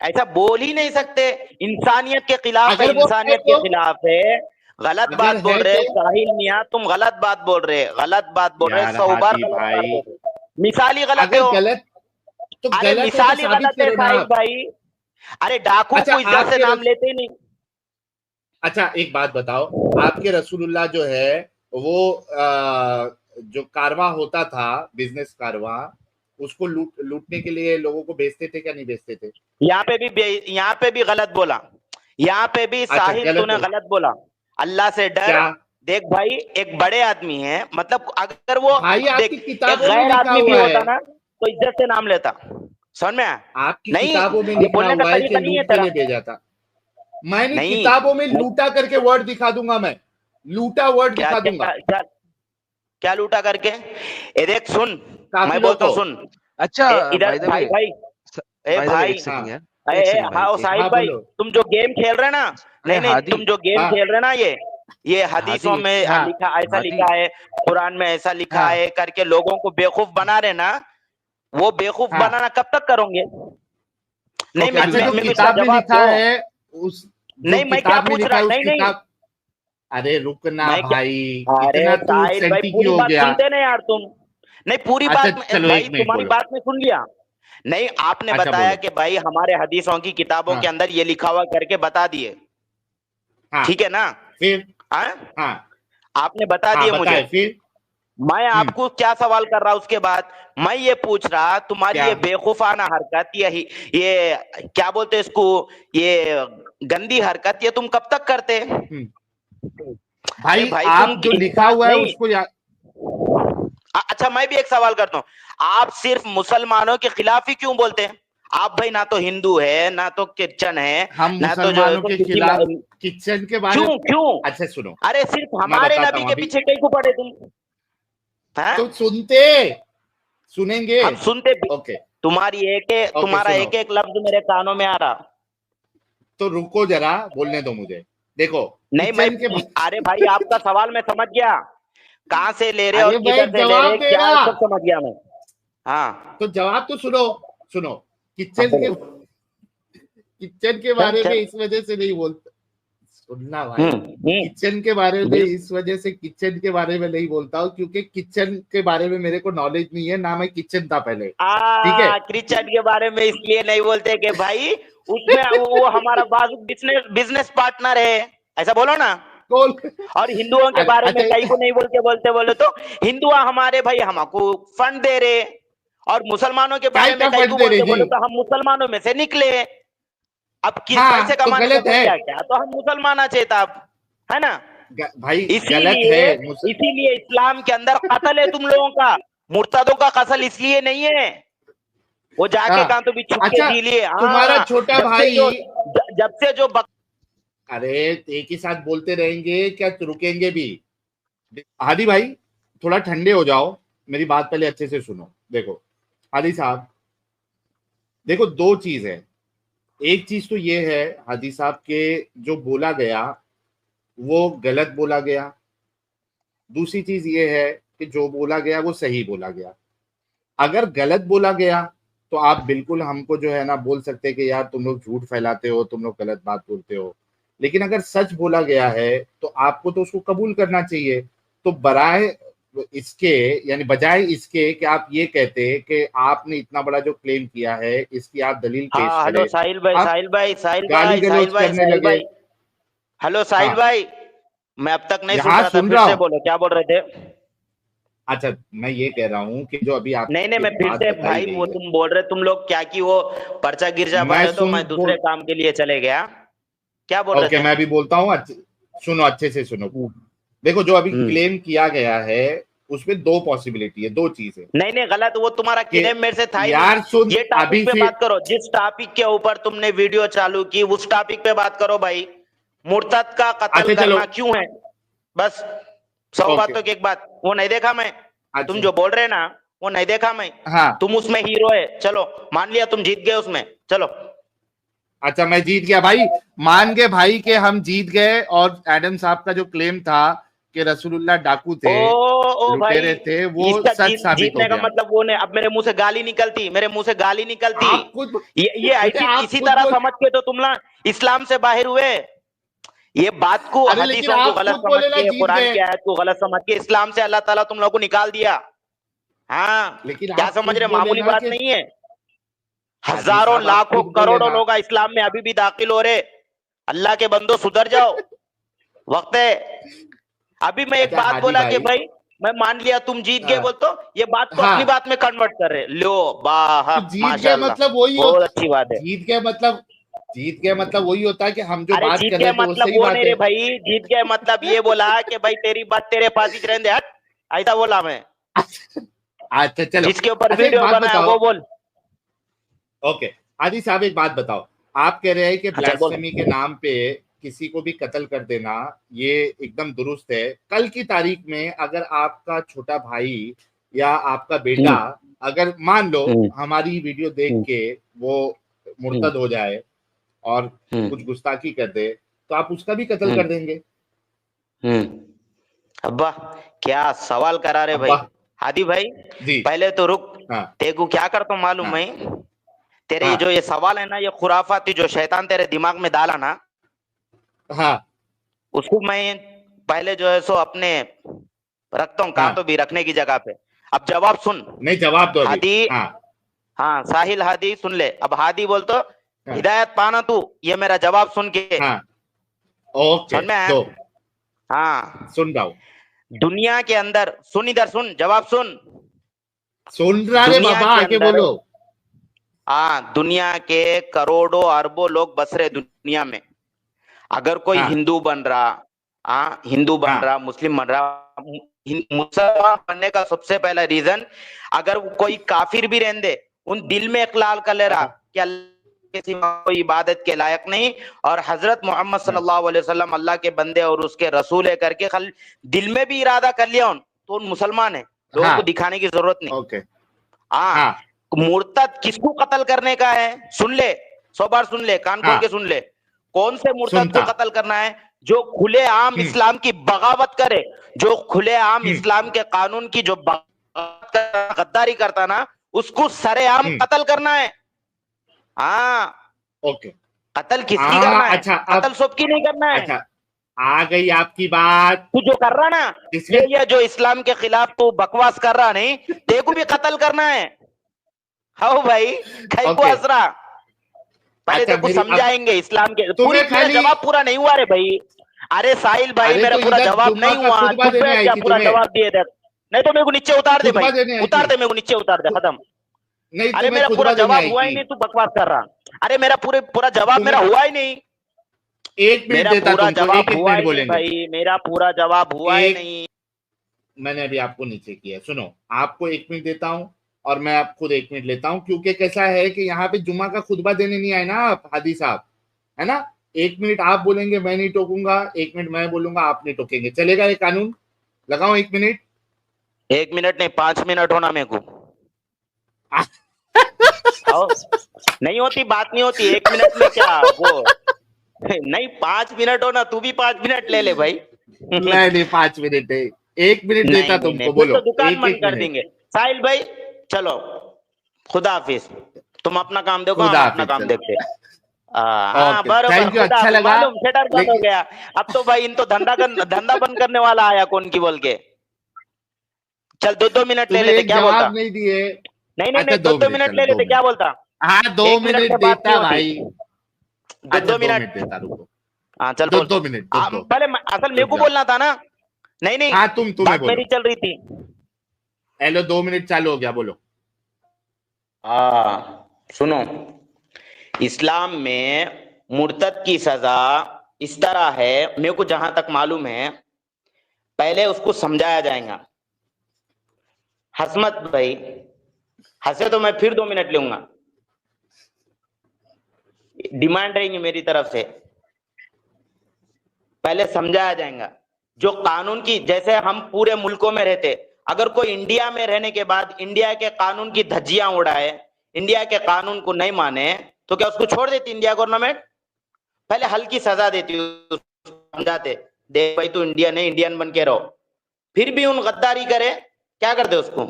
ऐसा बोल ही नहीं सकते। इंसानियत के खिलाफ है,
अगर वो है
इंसानियत के
तो,
खिलाफ है। गलत
अगर
बात बोल
है
रहे
तो,
साहिल मियां, तुम गलत बात बोल रहे, गलत बात बोल रहे,
यार
100 बार
हादी
गलत बात
भाई,
बोल रहे, मिसाल ही गलत है
अगर
हो।
गलत, तो
अरे
गलत है तो
मिसाल ही
साबित
गलत है
करो ना
साहिल
आप।
भाई। अरे डाकू
अच्छा
को इज्जत से
आपके
नाम लेते ही नहीं।
अच्छा एक बात बताओ, आपके रसूलुल्लाह जो है वो जो कारवां होता था, बिजनेस कारवां, उसको लूटने के लिए लोगों को भेजते थे क्या नहीं भेजते थे?
यहाँ पे भी गलत बोला, यहाँ पे भी
अच्छा
साहिल
गलत
तूने
बोला
गलत बोला। अल्लाह से डर,
क्या?
देख भाई, एक बड़े आदमी है, मतलब अगर वो
भाई आपकी
देख एक
किताबों में
गैर
लिखा
आदमी भी
हुआ
होता
है,
ना तो इज्जत से नाम लेता। समझ में आया?
आपकी
नहीं,
किताबों में
ये
लिखा
बोलने का
हुआ है कि
तरीका नहीं है
लूट के
तेरा।
लिए भेजा था। मैंने
नहीं,
किताबों में लूटा करके वर्ड दिखा दूंगा, मैं लूटा वर्ड
क्या
दिखा
क्या
दूंगा
क्या क्या लूटा करके? ए देख सुन, मैं
काफिलों
बोलता हूँ
को।
सुन।
अच्छा
इधर
बाय द
भाई
वे,
भाई, ए
बाय द वे
भाई,
एक सेकंड
हाँ
यार, एक सेकंड भाई,
हाँ
एक
साहिल
हाँ
भाई,
बोलो।
तुम जो गेम खेल रहे ना,
अरे
नहीं नहीं,
हादी,
तुम जो गेम
हाँ
खेल रहे ना, ये हदीसों
हादी,
में
हाँ
लिखा, ऐसा
हादी,
लिखा है, कुरान में ऐसा लिखा
हाँ
है करके लोगों को बेवकूफ बना रहे ना, वो बेवकूफ
हाँ।
बनाना कब तक करोगे? नहीं,
ओके,
अच्छा, जो
मेरे को इसका
किताब में
जवाब
लिखा
दो।
है उस, जो
नहीं, मैं क्या
किताब में
पूछ
लिखा
रहा,
है उस
नहीं नहीं,
किताब, अरे रुकना
मैं क्या,
भाई,
अरे
इतना तू
साहिल भाई
सेंटी
पूरी
क्यों हो
बात
गया?
सुनते ना यार तुम। नहीं, पूरी
अच्छा
बात
चलो,
भाई,
एक मिनट
तुम्हारी
बोलो।
बात में सुन लिया। नहीं, आपने
अच्छा
बताया
बोलो।
कि भाई हमारे हदीसों की किताबों के
हाँ
अंदर ये लिखा हुआ करके बता दिए,
हाँ
ठीक है ना?
फिर।
हाँ,
हाँ
आपने बता
हाँ
दिए मुझे।
बताए फिर।
मैं आपको क्या सवाल कर रहा, उसके बाद मैं ये पूछ रहा, तुम्हारी
क्या?
ये बेवकूफाना हरकत, ये क्या बोलते हैं इसको, ये गंदी हरकत, ये तुम कब तक करते?
हम्म,
अरे
भाई
भाई तुम
आप जो लिखा
इंसान
हुआ है
नहीं।
उसको याद।
अच्छा, मैं भी एक सवाल करता हूँ, आप सिर्फ मुसलमानों के खिलाफ ही क्यों बोलते हैं? आप भाई ना तो हिंदू है, ना तो क्रिश्चियन है,
हम
ना तो जो है
मुसलमानों
तो
के
किसी
खिलाफ किचन के बारे
क्यों
में।
क्यों?
अच्छा सुनो,
अरे सिर्फ
मैं
हमारे
बताता
नबी
हूँ
के
अभी।
पीछे कहीं को पड़े तुम? हैं?
तो सुनते, सुनेंगे।
हम सुनते भी,
ओके ओके
तुम्हारा
सुनो,
एक एक लफ्ज मेरे कानों में आ रहा।
तो रुको जरा, बोलने दो मुझे। देखो
नहीं, मैं,
किचन के
अरे भाई आपका सवाल मैं समझ गया, कहां से ले रहे
अरे
और
भाई
किधर से ले
जवाब
रहे, क्या
देना,
सब समझ गया मैं। हाँ,
तो जवाब तो सुनो। सुनो,
हाँ
किचन के,
बोलो।
किचन के
चल
बारे में
चल।
इस वजह से नहीं बोलता, सुनना भाई। किचन के बारे में
बोल।
इस वजह से किचन के बारे में नहीं बोलता हूँ क्योंकि किचन के बारे में मेरे को नॉलेज नहीं है ना, मैं किचन था पहले, ठीक है।
क्रिश्चियन के बारे में इसलिए नहीं बोलते कि भाई उसमें वो हमारा बाजू बिजनेस बिजनेस पार्टनर है, ऐसा बोलो ना।
बोल।
और हिंदुओं के बारे में कई को
अच्छा
नहीं बोलते बोले तो हिंदू हमारे भाई हमको फंड दे रहे, और मुसलमानों के
काय
बारे
का
में कई
फंड
को
दे रहे
बोलते
जी?
बोले तो हम मुसलमानों में से निकले। अब किस
हाँ
पैसे
तो
कमाने से
गलत
बोल
है
क्या तो हम मुसलमान चाहिए था, है ना?
भाई, गलत है
इसीलिए इसीलिए इस्लाम के अंदर कत्ल है तुम लोगों का, मुर्तदों का कत्ल इसलिए नहीं है, वो जाके
हाँ
कहां तो भी छुप के
अच्छा,
जी लिए।
तुम्हारा
हाँ,
छोटा भाई,
जब से जो
अरे एक ही साथ बोलते रहेंगे क्या, रुकेंगे भी? हादी भाई थोड़ा ठंडे हो जाओ, मेरी बात पहले अच्छे से सुनो। देखो हादी साहब, देखो दो चीज है। एक चीज तो ये है हादी साहब के, जो बोला गया वो गलत बोला गया। दूसरी चीज ये है कि जो बोला गया वो सही बोला गया। अगर गलत बोला गया तो आप बिल्कुल हमको जो है ना बोल सकते हैं कि यार तुम लोग झूठ फैलाते हो, तुम लोग गलत बात बोलते हो। लेकिन अगर सच बोला गया है तो आपको तो उसको कबूल करना चाहिए। तो बराए इसके, यानी बजाय इसके कि आप ये कहते कि आपने इतना बड़ा जो क्लेम किया है इसकी आप दलील पेश
हाँ, हेलो
करें,
साहिल भाई,
आप
साहिल भाई, साहिल
गाली
भाई, साहिल
गलौज
भाई,
करने
साहिल
लगे।
भाई, हेलो साहिल
हाँ
भाई, मैं अब तक नहीं सुन
यहाँ
रहा था,
सुन
फिर
रहा
से
हूँ।
बोलो क्या बोल रहे थे।
अच्छा, मैं ये कह रहा हूँ कि जो अभी
नहीं नहीं,
आपको
मैं फिर
बात
से
बताई
भाई,
गई
वो
है,
तुम बोल रहे तुम लोग क्या कि वो पर्चा गिरजा भर
मैं
रहे, तो
सुन
मैं दूसरे
बोल
काम के लिए चले गया। क्या बोल रहे
ओके,
थे?
मैं भी बोलता हूँ, सुनो अच्छे से सुनो। देखो जो अभी क्लेम किया गया है उसमें दो पॉसिबिलिटी है, दो चीज है
नहीं नहीं, गलत, वो तुम्हारा
कि
क्लेम मेरे से था ही
यार
नहीं।
सुन
ये टॉपिक
अभी
पे
फिर।
बात करो, जिस टॉपिक के ऊपर तुमने वीडियो चालू की उस टॉपिक पे बात करो भाई। मुर्तद का कत्ल
अच्छा चलो,
करना क्यों है? बस 100
ओके,
बातों की एक बात, वो नहीं देखा मैं। तुम
अच्छा
जो बोल रहे ना वो नहीं देखा मैं।
हाँ,
तुम उसमें हीरो है, चलो मान लिया तुम जीत गए उसमें, चलो।
अच्छा मैं जीत गया भाई, मान गए भाई के हम जीत गए। और एडम साहब का जो क्लेम था कि रसूलुल्लाह डाकू थे,
ओ भाई,
लुटेरे थे, वो
इसका
सच साबित हो
जीतने का
गया।
मतलब वो नहीं, अब मेरे मुंह से गाली निकलती, मेरे मुंह से गाली निकलती।
आप खुद
ये ऐसी
आप
इसी
खुद
तरह
बोल,
समझ के तो तुम ना इस्लाम से बाहर हुए। ये बात को,
अरे लेकिन
हदीसों को
आप
गलत
खुद
समझ
बोले ना
के,
जीत
कुरान
गए,
की आयत को गलत समझ के इस्लाम से अल्लाह ताला तुम लोगों को निकाल दिया। हाँ,
लेकिन
क्या
आप
समझ
खुद
रहे,
बोले
मामूली
ना
बात
कि
नहीं है।
हाजी
हजारों
साहब आप
लाखों
खुद बोले
करोड़ों
ना।
लोग इस्लाम में अभी भी दाखिल हो रहे। अल्लाह के बंदो सुधर जाओ, वक्त है। अभी मैं एक
अच्छा
बात
हादी
बोला कि
भाई,
भाई मैं मान लिया तुम जीत गए, बोल तो ये बात को
हाँ
अपनी बात में कन्वर्ट कर रहे लो। वाह,
तो जीत गए
माशाल्लाह,
मतलब वही
बहुत
होता,
अच्छी बात है।
जीत गए मतलब जीत गए मतलब वही होता है कि हम जो
अरे
बात
जीत
कर
गए
रहे थे वो
मतलब
सही
वो
बात
नहीं रे
है।
भाई, जीत गए मतलब ये बोला कि भाई तेरी बात तेरे पास ही रहने दे, हट, ऐसा बोला मैं।
अच्छा चलो,
जिसके ऊपर
अच्छा एक
वीडियो
बात
बनाया
बताओ।
वो बोल।
ओके, आदि साहब एक बात बताओ, आप कह रहे हैं कि
हाँ, चल बोल।
ब्लास्फेमी के नाम पे किसी को भी कत्ल कर देना ये एकदम दुरुस्त है। कल की तारीख में अगर आपका छोटा भाई या आपका बेटा अगर मान लो हमारी वीडियो देख के वो मुर्तद हो जाए और कुछ गुस्ताखी कर दे, तो आप उसका भी कत्ल कर देंगे?
अब्बा क्या सवाल करा रे भाई।
अब्बा
हादी भाई
जी,
पहले तो रुक,
हाँ
तेको क्या करता हूँ मालूम
हाँ
मैं? तेरे
हाँ
जो ये सवाल है ना, ये खुराफाती जो शैतान तेरे दिमाग में डाला ना,
हाँ
उसको मैं पहले जो है सो अपने रखता हूँ कहाँ
हाँ,
तो भी रखने की जगह पे। अब जवाब सुन
नहीं जवाब दो अभी।
हादी।
हाँ
हाँ साहिल हादी सुन ले। अब हादी बोल तो
हाँ
हिदायत पाना तू, ये मेरा जवाब सुन के
हाँ, ओके
समझ में आया?
दो,
हाँ,
सुन रहा हूँ,
दुनिया के अंदर सुन, इधर सुन, जवाब सुन।
सुन रहा रे
दुनिया
बाबा,
के
आगे
अंदर,
बोलो।
हाँ, दुनिया के करोड़ों अरबों लोग बस रहे दुनिया में। अगर कोई
हाँ
हिंदू बन रहा, हाँ हिंदू बन
हाँ
रहा, मुस्लिम बन रहा, मुसलमान बनने का सबसे पहला रीजन, अगर वो कोई काफिर भी रहने दे, उन दिल में इकलाल कर ले रहा कि अल्लाह के सिवा कोई इबादत के लायक नहीं और हजरत मोहम्मद सल्लल्लाहु अलैहि वसल्लम अल्लाह के बंदे और उसके रसूल है करके खाली दिल में भी इरादा कर लिया उन, तो उन मुसलमान है, लोगों
हाँ
को दिखाने की जरूरत नहीं।
ओके
हाँ,
हाँ
मुर्तद किसको कत्ल करने का है? सुन ले, 100 बार सुन ले, कान खोल
हाँ
के सुन ले। कौन से मुर्तद को
सुनता
कत्ल करना है? जो खुले आम इस्लाम की बगावत करे, जो खुले आम इस्लाम के कानून की जो गद्दारी करता ना, उसको सरेआम कत्ल करना है। हाँ,
ओके
कत्ल किसकी करना है?
अच्छा
कत्ल
अब
सबकी नहीं करना है।
अच्छा आ गई आपकी बात।
तू जो कर रहा ना,
इसके
ये जो इस्लाम के खिलाफ तू बकवास कर रहा नहीं, तेको भी कत्ल करना है। हाँ भाई, कई को
ओके
असरा पहले
अच्छा
देखो
मेरी अब
समझाएंगे इस्लाम के पूरी।
तुम्हें
मेरा
खाली
जवाब पूरा नहीं हुआ रे भाई। अरे साहिल भाई
अरे
मेरा
तो
पूरा
इधर
जवाब
जुम्मा
नहीं
का
हुआ,
खुतबा
चुप
देने
बैठ
आई
जा,
थी
पूरा
तुम्हें,
जवाब दिए दे। नहीं तो मेरे को नीचे उतार दे भाई,
खुतबा देने आई
उतार
थी,
दे मेरे को नीचे, उतार दे, खत्म।
नहीं
अरे
तुम्हें
मेरा पूरा
खुतबा देने
जवाब
आई
हुआ ही
थी।
नहीं, तू बकवास कर रहा। अरे मेरा पूरा जवाब
तुम्हें
मेरा हुआ ही नहीं।
एक मिनट
मेरा
देता
पूरा
तुमको,
जवाब
एक एक
हुआ
मिनट
ही नहीं
बोलेंगे।
भाई, मेरा पूरा जवाब हुआ ही
एक
नहीं।
मैंने अभी आपको नीचे किया, सुनो आपको 1 मिनट देता हूं और मैं आप खुद 1 मिनट लेता हूं, क्योंकि कैसा है कि यहाँ पे जुम्मा का खुतबा देने नहीं आए ना आप हादी साहब, है ना। 1 मिनट आप बोलेंगे, मैं नहीं टोकूंगा, 1 मिनट मैं बोलूंगा, आप नहीं टोकेंगे, चलेगा ये कानून? लगाओ 1 मिनट।
1 मिनट नहीं, 5 मिनट होना मेरे को। आओ, नहीं होती बात, नहीं होती 1 मिनट में क्या वो नहीं, 5 मिनट हो ना, तू भी 5 मिनट ले ले भाई।
नहीं 5 मिनट है, 1 मिनट देता
नहीं,
तुमको,
फिर
बोलो
तो दुकान
एक
बंद
एक
कर
मिनट।
देंगे। साहिल भाई चलो, खुदा हाफिज, तुम अपना काम देखो,
खुदा
हम अपना
हाफिज,
काम
चलो
देखते। हाँ
ओके,
बरोबर,
थैंक यू,
खुदा
अच्छा
हाफिज,
लगा।
मालूम शटर बंद हो
लेकिन
गया। अब तो भाई इन तो धंधा बंद करने वाला आया कौन की बोल के। चल 2-2 मिनट ले
तुम्हें
लेते,
एक
क्या बोलता?
जवाब नहीं दिए।
नहीं,
अच्छा 2
2-2
मिनट,
मिनट
चलो
ले
2
लेते,
मिनट,
क्या बोलता?
हाँ 2
1 मिनट
मिनट
में बात नहीं
देता
होती।
भाई।
2-2
अच्छा 2
मिनट,
मिनट देता, रुको,
हाँ चल
दो
बोल।
2 मिनट, दो
पहले असल मेरे
रुक
को
जाओ।
बोलना था ना। नहीं
हाँ तुम्हें
बात
बोलो।
मेरी चल रही थी।
हेलो 2 मिनट चालू हो गया, बोलो।
सुनो, इस्लाम में मुर्तद की सजा इस तरह है, मेरे को जहां तक मालूम है, पहले उसको समझाया जाएगा। हसमत भाई, हंसे तो मैं फिर 2 मिनट लूंगा, डिमांड रहेंगी मेरी तरफ से। पहले समझाया जाएगा जो कानून की, जैसे हम पूरे मुल्कों में रहते, अगर कोई इंडिया में रहने के बाद इंडिया के कानून की धज्जियां उड़ाए, इंडिया के कानून को नहीं माने, तो क्या उसको छोड़ देती इंडिया गवर्नमेंट? पहले हल्की सजा देती, समझाते, देख भाई तू इंडिया नहीं, इंडियन बन के रहो। फिर भी उन गद्दारी करे, क्या करते उसको?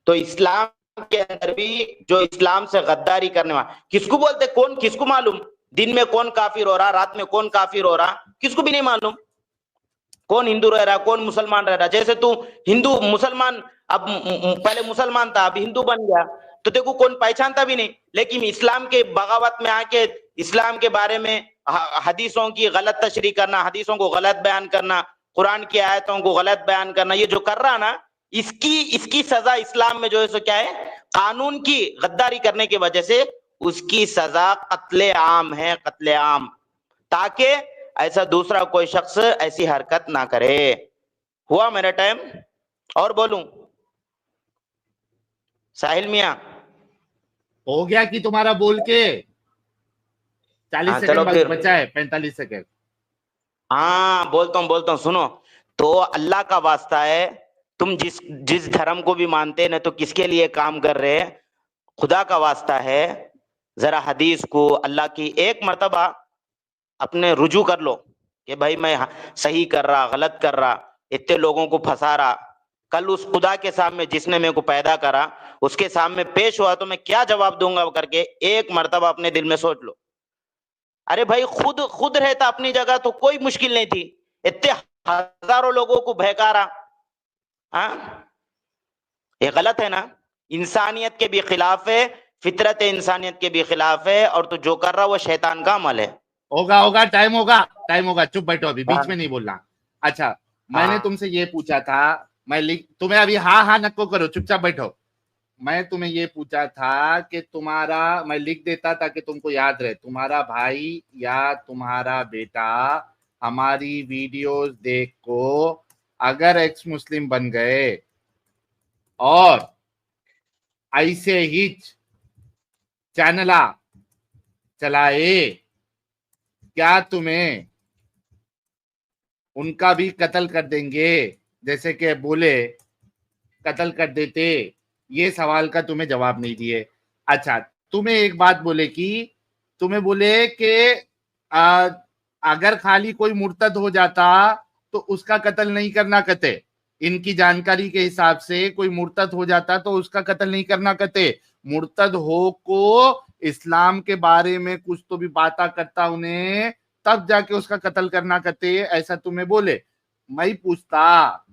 तो इस्लाम के अंदर भी जो इस्लाम से गद्दारी करने वाला, किसको बोलते, कौन, किसको मालूम? दिन में कौन काफिर हो रहा, रात में कौन काफिर हो रहा, किसको भी नहीं मालूम। कौन हिंदू रह रहा, कौन मुसलमान रह रहा। जैसे तू हिंदू मुसलमान, अब पहले मुसलमान था, अब हिंदू बन गया, तो देखो कौन पहचानता भी नहीं। लेकिन इस्लाम के बगावत में आके इस्लाम के बारे में हदीसों की गलत तशरीह करना, हदीसों को गलत बयान करना, कुरान की आयतों को गलत बयान करना, ये जो कर रहा ना, इसकी सजा इस्लाम में जो है सो क्या है, कानून की गद्दारी करने की वजह से उसकी सजा कत्ले आम है, कत्ले आम, ताकि ऐसा दूसरा कोई शख्स ऐसी हरकत ना करे। हुआ मेरा टाइम? और बोलूं साहिल मियां?
हो गया कि तुम्हारा बोल के 40
हाँ चलो
सेकंड
फिर,
बचा है, 45 सेकंड।
हाँ बोलता हूँ सुनो। तो अल्लाह का वास्ता है, तुम जिस धर्म को भी मानते ना, तो किसके लिए काम कर रहे हैं, खुदा का वास्ता है, जरा हदीस को, अल्लाह की एक मर्तबा अपने रुजू कर लो कि भाई मैं सही कर रहा, गलत कर रहा, इतने लोगों को फंसा रहा, कल उस खुदा के सामने जिसने मेरे को पैदा करा उसके सामने पेश हुआ तो मैं क्या जवाब दूंगा करके एक मर्तबा अपने दिल में सोच लो। अरे भाई खुद रहता अपनी जगह तो कोई मुश्किल नहीं थी, इतने हजारों लोगों को बहका रहा। हाँ, ये गलत है ना, इंसानियत के भी खिलाफ है, फितरत इंसानियत के भी खिलाफ है, और तो जो कर रहा वो शैतान का अमल है।
होगा, टाइम होगा, चुप बैठो, अभी बीच में नहीं बोलना। अच्छा, मैंने
हाँ।
तुमसे ये पूछा था, मैं लिख, तुम्हें अभी हाँ नको करो, चुपचाप बैठो। मैं तुम्हें ये पूछा था कि तुम्हारा, मैं लिख देता ताकि तुमको याद रहे, तुम्हारा भाई या तुम्हारा बेटा हमारी वीडियोस देख को अगर एक्स मुस्लिम बन गए और ऐसे ही चैनला चलाए, क्या तुम्हें उनका भी कत्ल कर देंगे जैसे कि बोले कत्ल कर देते? ये सवाल का तुम्हें जवाब नहीं दिए। अच्छा, तुम्हें एक बात बोले कि तुम्हें बोले कि अगर खाली कोई मुर्तद हो जाता तो उसका कत्ल नहीं करना कहते, इनकी जानकारी के हिसाब से कोई मुर्तद हो जाता तो उसका कत्ल नहीं करना कहते, मुर्तद हो को इस्लाम के बारे में कुछ तो भी बातें करता उन्हें तब जाके उसका कत्ल करना कहते, ऐसा तुम्हें बोले। मैं पूछता,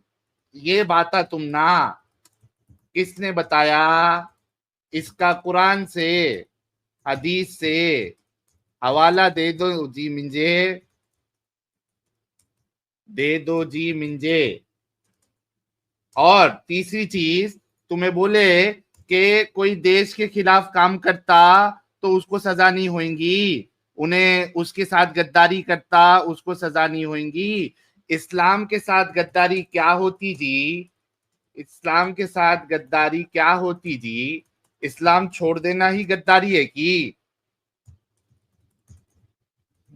ये बात तुम ना किसने बताया? इसका कुरान से, हदीस से हवाला दे दो जी मिंजे, दे दो जी मिंजे। और तीसरी चीज, तुम्हें बोले कि कोई देश के खिलाफ काम करता तो उसको सजा नहीं होगी, उन्हें उसके साथ गद्दारी करता उसको सजा नहीं होगी। इस्लाम के साथ गद्दारी क्या होती जी? इस्लाम के साथ गद्दारी क्या होती जी? इस्लाम छोड़ देना ही गद्दारी है कि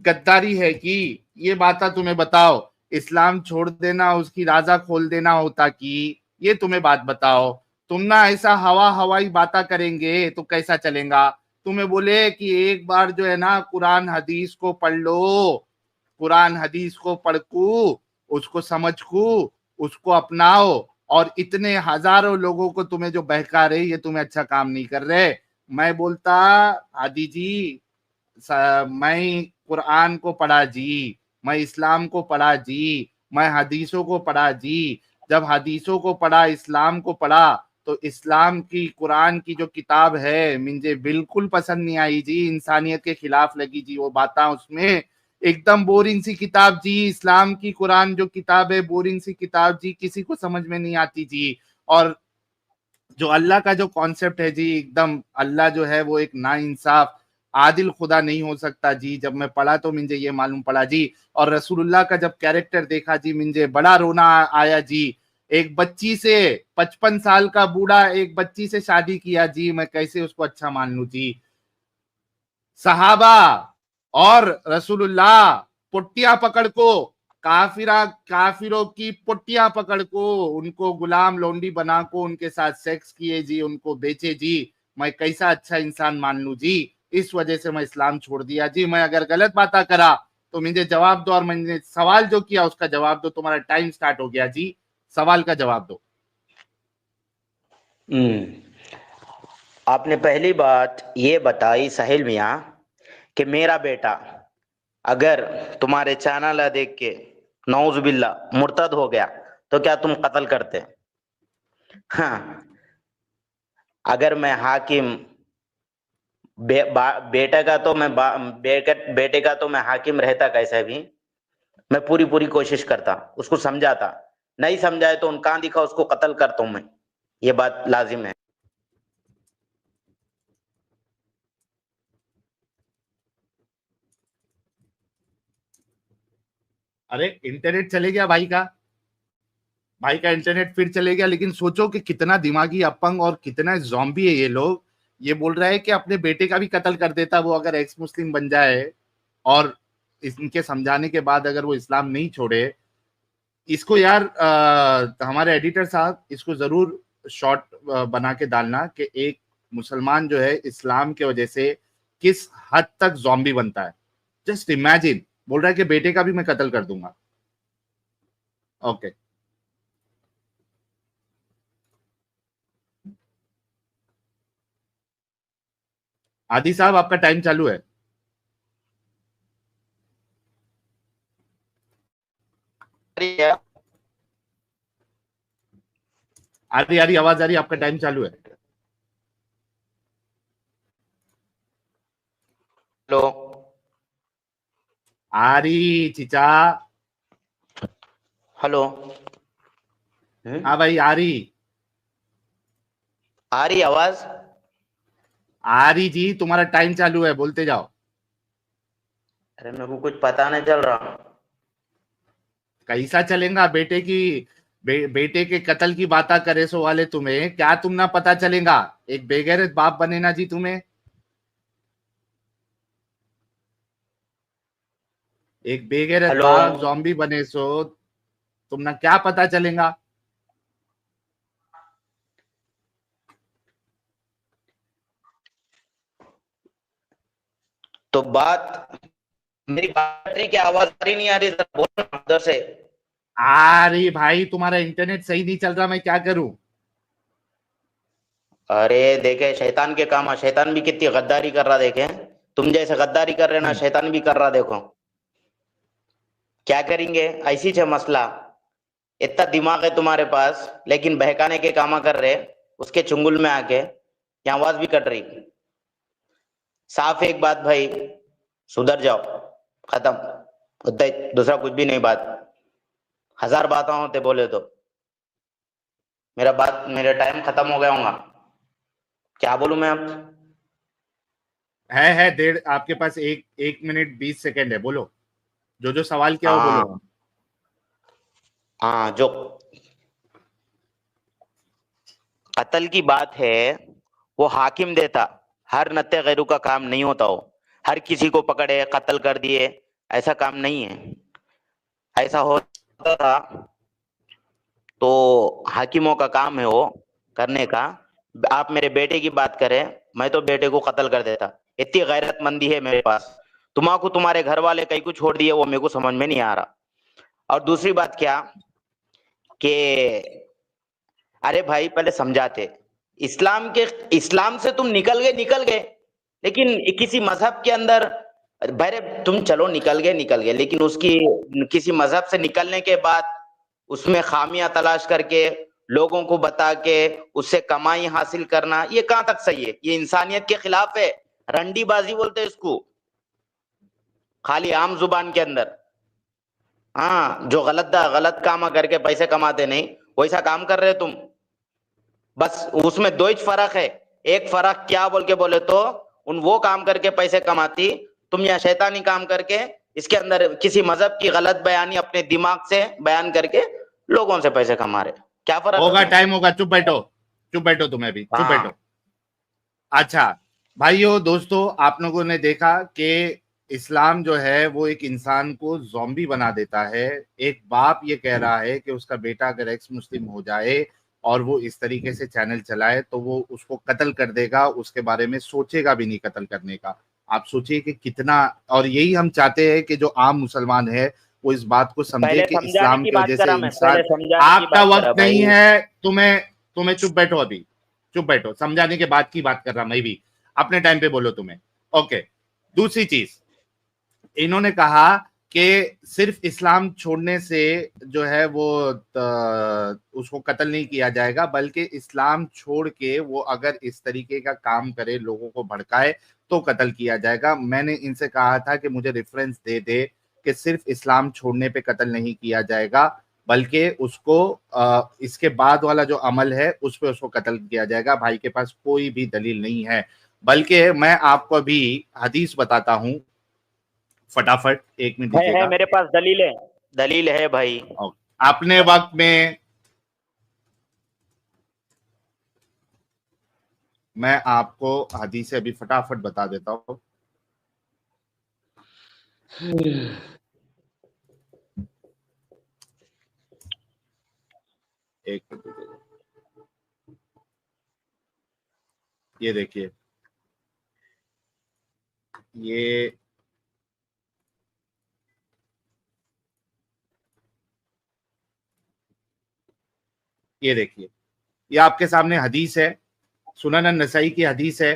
गद्दारी है कि? ये बात तुम्हें बताओ, इस्लाम छोड़ देना उसकी राजा खोल देना होता कि? ये तुम्हें बात बताओ। तुम ना ऐसा हवाई बातें करेंगे तो कैसा चलेगा? तुम्हें बोले कि एक बार जो है ना कुरान हदीस को पढ़ लो, कुरान हदीस को पढ़कू, उसको समझकू, उसको अपनाओ, और इतने हजारों लोगों को तुम्हें जो बहका रहे, ये तुम्हें अच्छा काम नहीं कर रहे। मैं बोलता, आदि जी, मैं कुरान को पढ़ा जी, मैं इस्लाम को पढ़ा जी, मैं हदीसों को पढ़ा जी। जब हदीसों को पढ़ा, इस्लाम को पढ़ा, तो इस्लाम की कुरान की जो किताब है मुझे बिल्कुल पसंद नहीं आई जी, इंसानियत के खिलाफ लगी जी वो बातें उसमें, एकदम बोरिंग सी किताब जी। इस्लाम की कुरान जो किताब है बोरिंग सी किताब जी, किसी को समझ में नहीं आती जी। और जो अल्लाह का जो कॉन्सेप्ट है जी, एकदम अल्लाह जो है वो एक नाइंसाफ आदिल खुदा नहीं हो सकता जी। जब मैं पढ़ा तो मुझे ये मालूम पड़ा जी। और रसूलुल्लाह का जब कैरेक्टर देखा जी, मुझे बड़ा रोना आया जी। एक बच्ची से, 55 साल का बूढ़ा एक बच्ची से शादी किया जी, मैं कैसे उसको अच्छा मान लूं जी? सहाबा और रसूलुल्लाह पुट्टियां पकड़ को, काफिरों की पुट्टियां पकड़ को, उनको गुलाम लोंडी बना को उनके साथ सेक्स किए जी, उनको बेचे जी। मैं कैसा अच्छा इंसान मान लूं जी? इस वजह से मैं इस्लाम छोड़ दिया जी। मैं अगर गलत बात करा तो मुझे जवाब दो, और मैंने सवाल जो किया उसका जवाब दो। तुम्हारा टाइम स्टार्ट हो गया जी, सवाल का जवाब दो।
आपने पहली बात ये बताई साहिल मियां कि मेरा बेटा अगर तुम्हारे चैनल देख के नौजुबिल्ला मुर्तद हो गया तो क्या तुम कत्ल करते? हाँ, अगर मैं हाकिम बेटे का तो मैं बेटे का तो मैं हाकिम रहता, कैसे भी मैं पूरी कोशिश करता, उसको समझाता, नहीं समझाए तो उन कान दिखा उसको कत्ल करता हूं मैं, ये बात लाजिम है।
अरे इंटरनेट चले गया भाई का इंटरनेट फिर चले गया, लेकिन सोचो कि कितना दिमागी अपंग और कितना ज़ॉम्बी है ये लोग। ये बोल रहा है कि अपने बेटे का भी कत्ल कर देता वो अगर एक्स मुस्लिम बन जाए, और इनके समझाने के बाद अगर वो इस्लाम नहीं छोड़े। इसको यार हमारे एडिटर साहब इसको जरूर शॉर्ट बना के डालना कि एक मुसलमान जो है इस्लाम की वजह से किस हद तक ज़ॉम्बी बनता है। जस्ट इमेजिन, बोल रहा है कि बेटे का भी मैं कत्ल कर दूंगा। ओके, आदि साहब आपका टाइम चालू है। आ रही आवाज आ रही, आपका टाइम चालू है।
हेलो,
आ रही चीचा।
हेलो।
हाँ भाई आ रही
आवाज?
आ रही जी, तुम्हारा टाइम चालू है, बोलते जाओ।
अरे मेरे को कुछ पता नहीं चल रहा।
कैसा चलेगा बेटे की बेटे के कत्ल की बात करे सो वाले, तुम्हें क्या तुम ना पता चलेगा? एक बेगैरत बाप बने ना जी तुम्हें, एक बेगैरत
हेलो।
बाप ज़ॉम्बी बने सो तुम ना क्या पता चलेगा?
तो बात, मेरी बैटरी की आवाज आ रही नहीं आ रही? बोल रहा उधर से।
आ रही भाई, तुम्हारा इंटरनेट सही नहीं चल रहा, मैं क्या करूं?
अरे देखे, शैतान के काम, शैतान भी कितनी गद्दारी कर रहा, देखे तुम जैसे गद्दारी कर रहे ना, शैतान भी कर रहा। देखो क्या करेंगे, ऐसी है मसला। इतना दिमाग है तुम्हारे पास, लेकिन बहकाने के काम कर रहे, उसके चुंगल में आके यहाँ आवाज भी कट रही। साफ एक बात भाई, सुधर जाओ, खत्म। उतना ही, दूसरा कुछ भी नहीं बात। हजार बातें होते बोले तो। मेरा टाइम खत्म हो गया होगा। क्या बोलूं मैं अब?
है डेढ़, आपके पास 1 मिनट 20 सेकंड है, बोलो जो सवाल किया हो बोलो।
हाँ, जो कत्ल की बात है वो हाकिम देता, हर नत्ते गैरू का काम नहीं होता। हो हर किसी को पकड़े कत्ल कर दिए, ऐसा काम नहीं है। ऐसा होता था तो हाकिमों का काम है वो करने का। आप मेरे बेटे की बात करें, मैं तो बेटे को कत्ल कर देता। इतनी गैरतमंदी है मेरे पास। तुम्हारा तुम्हारे घर वाले कहीं को छोड़ दिए, वो मेरे को समझ में नहीं आ रहा। और दूसरी बात क्या कि अरे भाई पहले समझाते, इस्लाम से तुम निकल गए, लेकिन किसी मजहब के अंदर, भाई तुम चलो निकल गए, लेकिन उसकी किसी मजहब से निकलने के बाद उसमें खामियां तलाश करके लोगों को बता के उससे कमाई हासिल करना, ये कहां तक सही है? ये इंसानियत के खिलाफ है। रंडीबाजी बोलते हैं इसको, खाली आम जुबान के अंदर। हाँ, जो गलत काम करके पैसे कमाते नहीं, वैसा काम कर रहे तुम। बस उसमें दो ही फर्क है। एक फर्क क्या बोल के बोले तो, उन वो काम करके पैसे कमाती, तुम यहाँ शैतानी काम करके इसके अंदर किसी मजहब की गलत बयानी अपने दिमाग से बयान करके लोगों से पैसे कमा रहे। क्या फर्क
होगा,
है?
टाइम होगा, चुप बैठो तुम्हें भी, चुप बैठो।
हाँ,
अच्छा भाइयों दोस्तों, आप लोगों ने देखा कि इस्लाम जो है वो एक इंसान को ज़ॉम्बी बना देता है। एक बाप ये कह रहा है कि उसका बेटा अगर एक्स मुस्लिम हो जाए और वो इस तरीके से चैनल चलाए तो वो उसको कत्ल कर देगा, उसके बारे में सोचेगा भी नहीं कत्ल करने का। आप सोचिए कि कितना, और यही हम चाहते हैं कि जो आम मुसलमान है वो इस बात को समझे
पहले
कि
समझाने
इस्लाम
की
की
बात
वजह से
करा मैं,
इंसान।
पहले समझाने की
आपका
बात करा
वक्त नहीं
भाई।
है, तुम्हें चुप बैठो, अभी चुप बैठो, समझाने के बाद की बात कर रहा मैं भी, अपने टाइम पे बोलो तुम्हें। ओके, दूसरी चीज, इन्होंने कहा कि सिर्फ इस्लाम छोड़ने से जो है वो उसको कत्ल नहीं किया जाएगा, बल्कि इस्लाम छोड़ के वो अगर इस तरीके का काम करे, लोगों को भड़काए, तो कत्ल किया जाएगा। मैंने इनसे कहा था कि मुझे रेफरेंस दे दे कि सिर्फ इस्लाम छोड़ने पे कत्ल नहीं किया जाएगा, बल्कि उसको इसके बाद वाला जो अमल है उस पर उसको कत्ल किया जाएगा। भाई के पास कोई भी दलील नहीं है, बल्कि मैं आपको अभी हदीस बताता हूं फटाफट, 1 मिनट
है
दीजिएगा।
मेरे पास दलील है। दलील है भाई।
अपने वक्त में मैं आपको हदीस अभी फटाफट बता देता हूं। एक मिनट दीजिएगा। ये देखिए, ये देखिए, ये आपके सामने हदीस है, सुनन नसाई की हदीस है।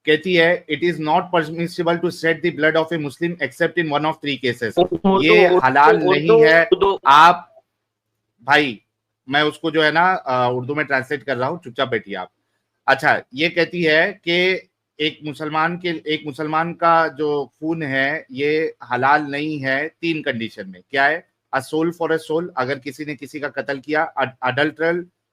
कहती है it is not permissible to set the blood of a Muslim except in one of 3 cases. ये हलाल नहीं है। आप भाई, मैं उसको जो है ना उर्दू में ट्रांसलेट कर रहा हूँ, चुपचाप बैठिए आप। अच्छा, ये कहती है कि एक मुसलमान का जो खून है ये हलाल नहीं है 3 कंडीशन में। क्या है? A soul for a soul, अगर किसी ने किसी का कत्ल किया।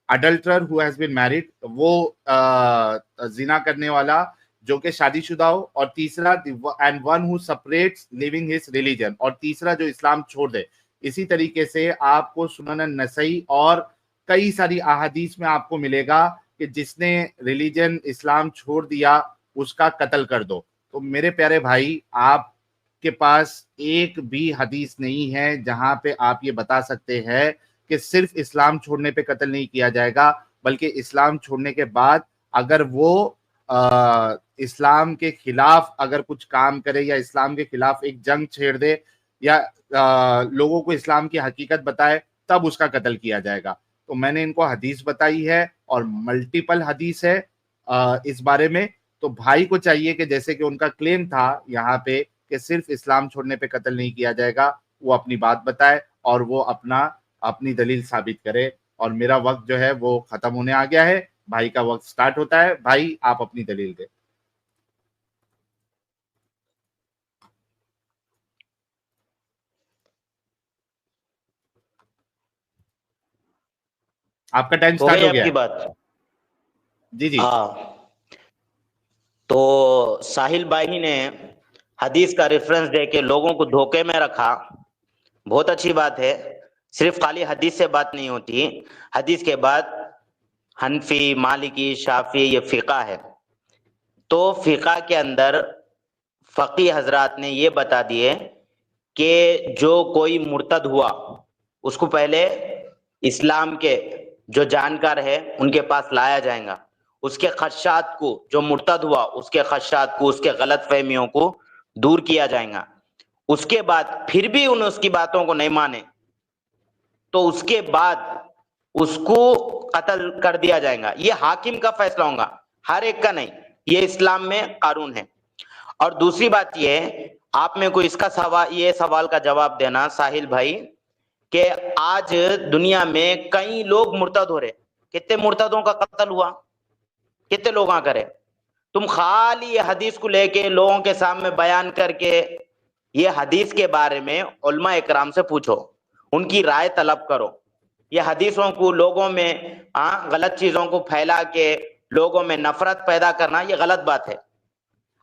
Adulterer who has been married, वो जिना करने वाला जो कि शादीशुदा हो। और तीसरा and one who separates living his religion, और तीसरा जो इस्लाम छोड़ दे। इसी तरीके से आपको सुनन नसई और कई सारी अहादीस में आपको मिलेगा कि जिसने रिलीजन इस्लाम छोड़ दिया उसका कत्ल कर दो। तो मेरे प्यारे भाई, आपके पास एक भी हदीस नहीं है जहां पे आप ये बता सकते हैं कि सिर्फ इस्लाम छोड़ने पे कत्ल नहीं किया जाएगा, बल्कि इस्लाम छोड़ने के बाद अगर वो इस्लाम के खिलाफ अगर कुछ काम करे या इस्लाम के खिलाफ एक जंग छेड़ दे या लोगों को इस्लाम की हकीकत बताए, तब उसका कत्ल किया जाएगा। तो मैंने इनको हदीस बताई है और मल्टीपल हदीस है इस बारे में। तो भाई को चाहिए कि जैसे कि उनका क्लेम था यहाँ पे कि सिर्फ इस्लाम छोड़ने पे कत्ल नहीं किया जाएगा, वो अपनी बात बताए और वो अपनी दलील साबित करे। और मेरा वक्त जो है वो खत्म होने आ गया है, भाई का वक्त स्टार्ट होता है। भाई, आप अपनी दलील दें। आपका टाइम
हो
स्टार्ट
गई
हो गया
आपकी
है।
बात?
जी जी।
हाँ, तो साहिल भाई ने हदीस का रेफरेंस देके लोगों को धोखे में रखा। बहुत अच्छी बात है। सिर्फ खाली हदीस से बात नहीं होती, हदीस के बाद हनफी, मालिकी, शाफी, ये फिका है। तो फिका के अंदर फकी हजरात ने ये बता दिए कि जो कोई मुर्तद हुआ उसको पहले इस्लाम के जो जानकार है उनके पास लाया जाएगा। उसके खदशात को, जो मुर्तद हुआ उसके खदशात को, उसके गलत फहमियों को दूर किया जाएगा। उसके बाद फिर भी उन उसकी बातों को नहीं माने तो उसके बाद उसको कत्ल कर दिया जाएगा। ये हाकिम का फैसला होगा, हर एक का नहीं। ये इस्लाम में कानून है। और दूसरी बात ये, आप में को इसका सवाल का जवाब देना साहिल भाई, कि आज दुनिया में कई लोग मुर्तद हो रहे। कितने मुर्तदों का कत्ल हुआ, कितने लोग करे? तुम खाली ये हदीस को लेके लोगों के सामने बयान करके ये हदीस के बारे में उलमा इकराम से पूछो, उनकी राय तलब करो। ये हदीसों को लोगों में गलत चीजों को फैला के लोगों में नफरत पैदा करना, ये गलत बात है।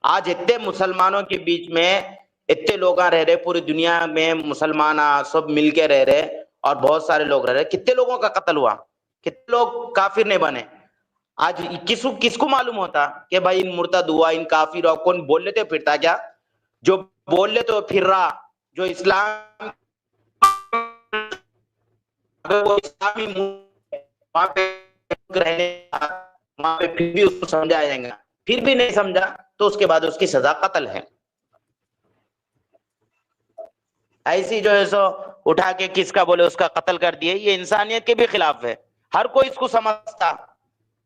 आज इतने मुसलमानों के बीच में इतने लोग रह रहे, पूरी दुनिया में मुसलमान सब मिलके रह रहे और बहुत सारे लोग रह रहे। कितने लोगों का कत्ल हुआ, कितने लोग काफिर नहीं बने? आज किसको मालूम होता कि भाई इन मुर्तद हुआ, इन काफिर हुआ? कौन बोल लेते फिरता क्या? जो बोल लेते तो फिर रहा, जो इस्लाम वो इस्लामी वहां पे रहने, वहां पे फिर भी उसको समझाया जाएगा, फिर भी नहीं समझा तो उसके बाद उसकी सजा कत्ल है। ऐसी जो है सो उठा के किसका बोले उसका कत्ल कर दिए, ये इंसानियत के भी खिलाफ है। हर कोई इसको समझता।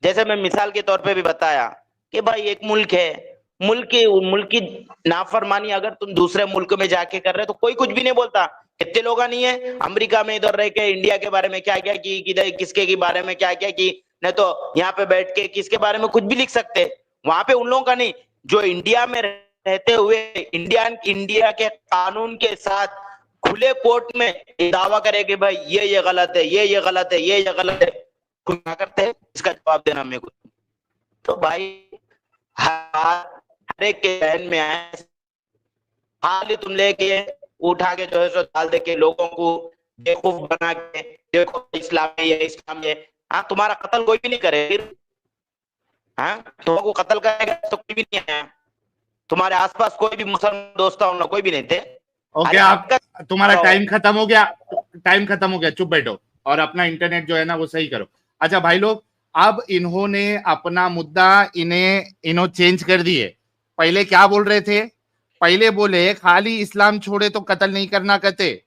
जैसे मैं मिसाल के तौर पे भी बताया कि भाई एक मुल्क है, मुल्क की नाफरमानी अगर तुम दूसरे मुल्क में जाके कर रहे हो तो कोई कुछ भी नहीं बोलता। कितने लोग नहीं है अमेरिका में इधर रह के इंडिया के बारे में क्या क्या की, किधर किसके के बारे में क्या क्या की, नहीं तो यहाँ पे बैठ के किसके बारे में कुछ भी लिख सकते। वहां पे उन लोगों का नहीं, जो इंडिया में रहते हुए इंडिया के कानून के साथ खुले कोर्ट में दावा करे कि भाई ये गलत है, ये गलत है, ये गलत है, क्या करते हैं? इसका जवाब देना मेरे को। तो भाई हर एक के बहन में आए, खाली तुम लेके उठा के जो है सो डाल दे के लोगों को बेवकूफ बना के, देखो इस्लाम है, ये इस्लाम है। हाँ, तुम्हारा कत्ल कोई भी नहीं करे फिर। हाँ, तुमको कत्ल करेगा तो कोई भी नहीं आया, तुम्हारे आसपास कोई भी मुसलमान दोस्त होना, कोई भी नहीं थे।
ओके,
अरे
आप तुम्हारा
तो-
टाइम खत्म हो गया, टाइम खत्म हो गया, चुप बैठो और अपना इंटरनेट जो है ना वो सही करो। अच्छा भाई लोग, अब इन्होंने अपना मुद्दा इन्हों चेंज कर दिए। पहले क्या बोल रहे थे? पहले बोले खाली इस्लाम छोड़े तो कत्ल नहीं करना कहते,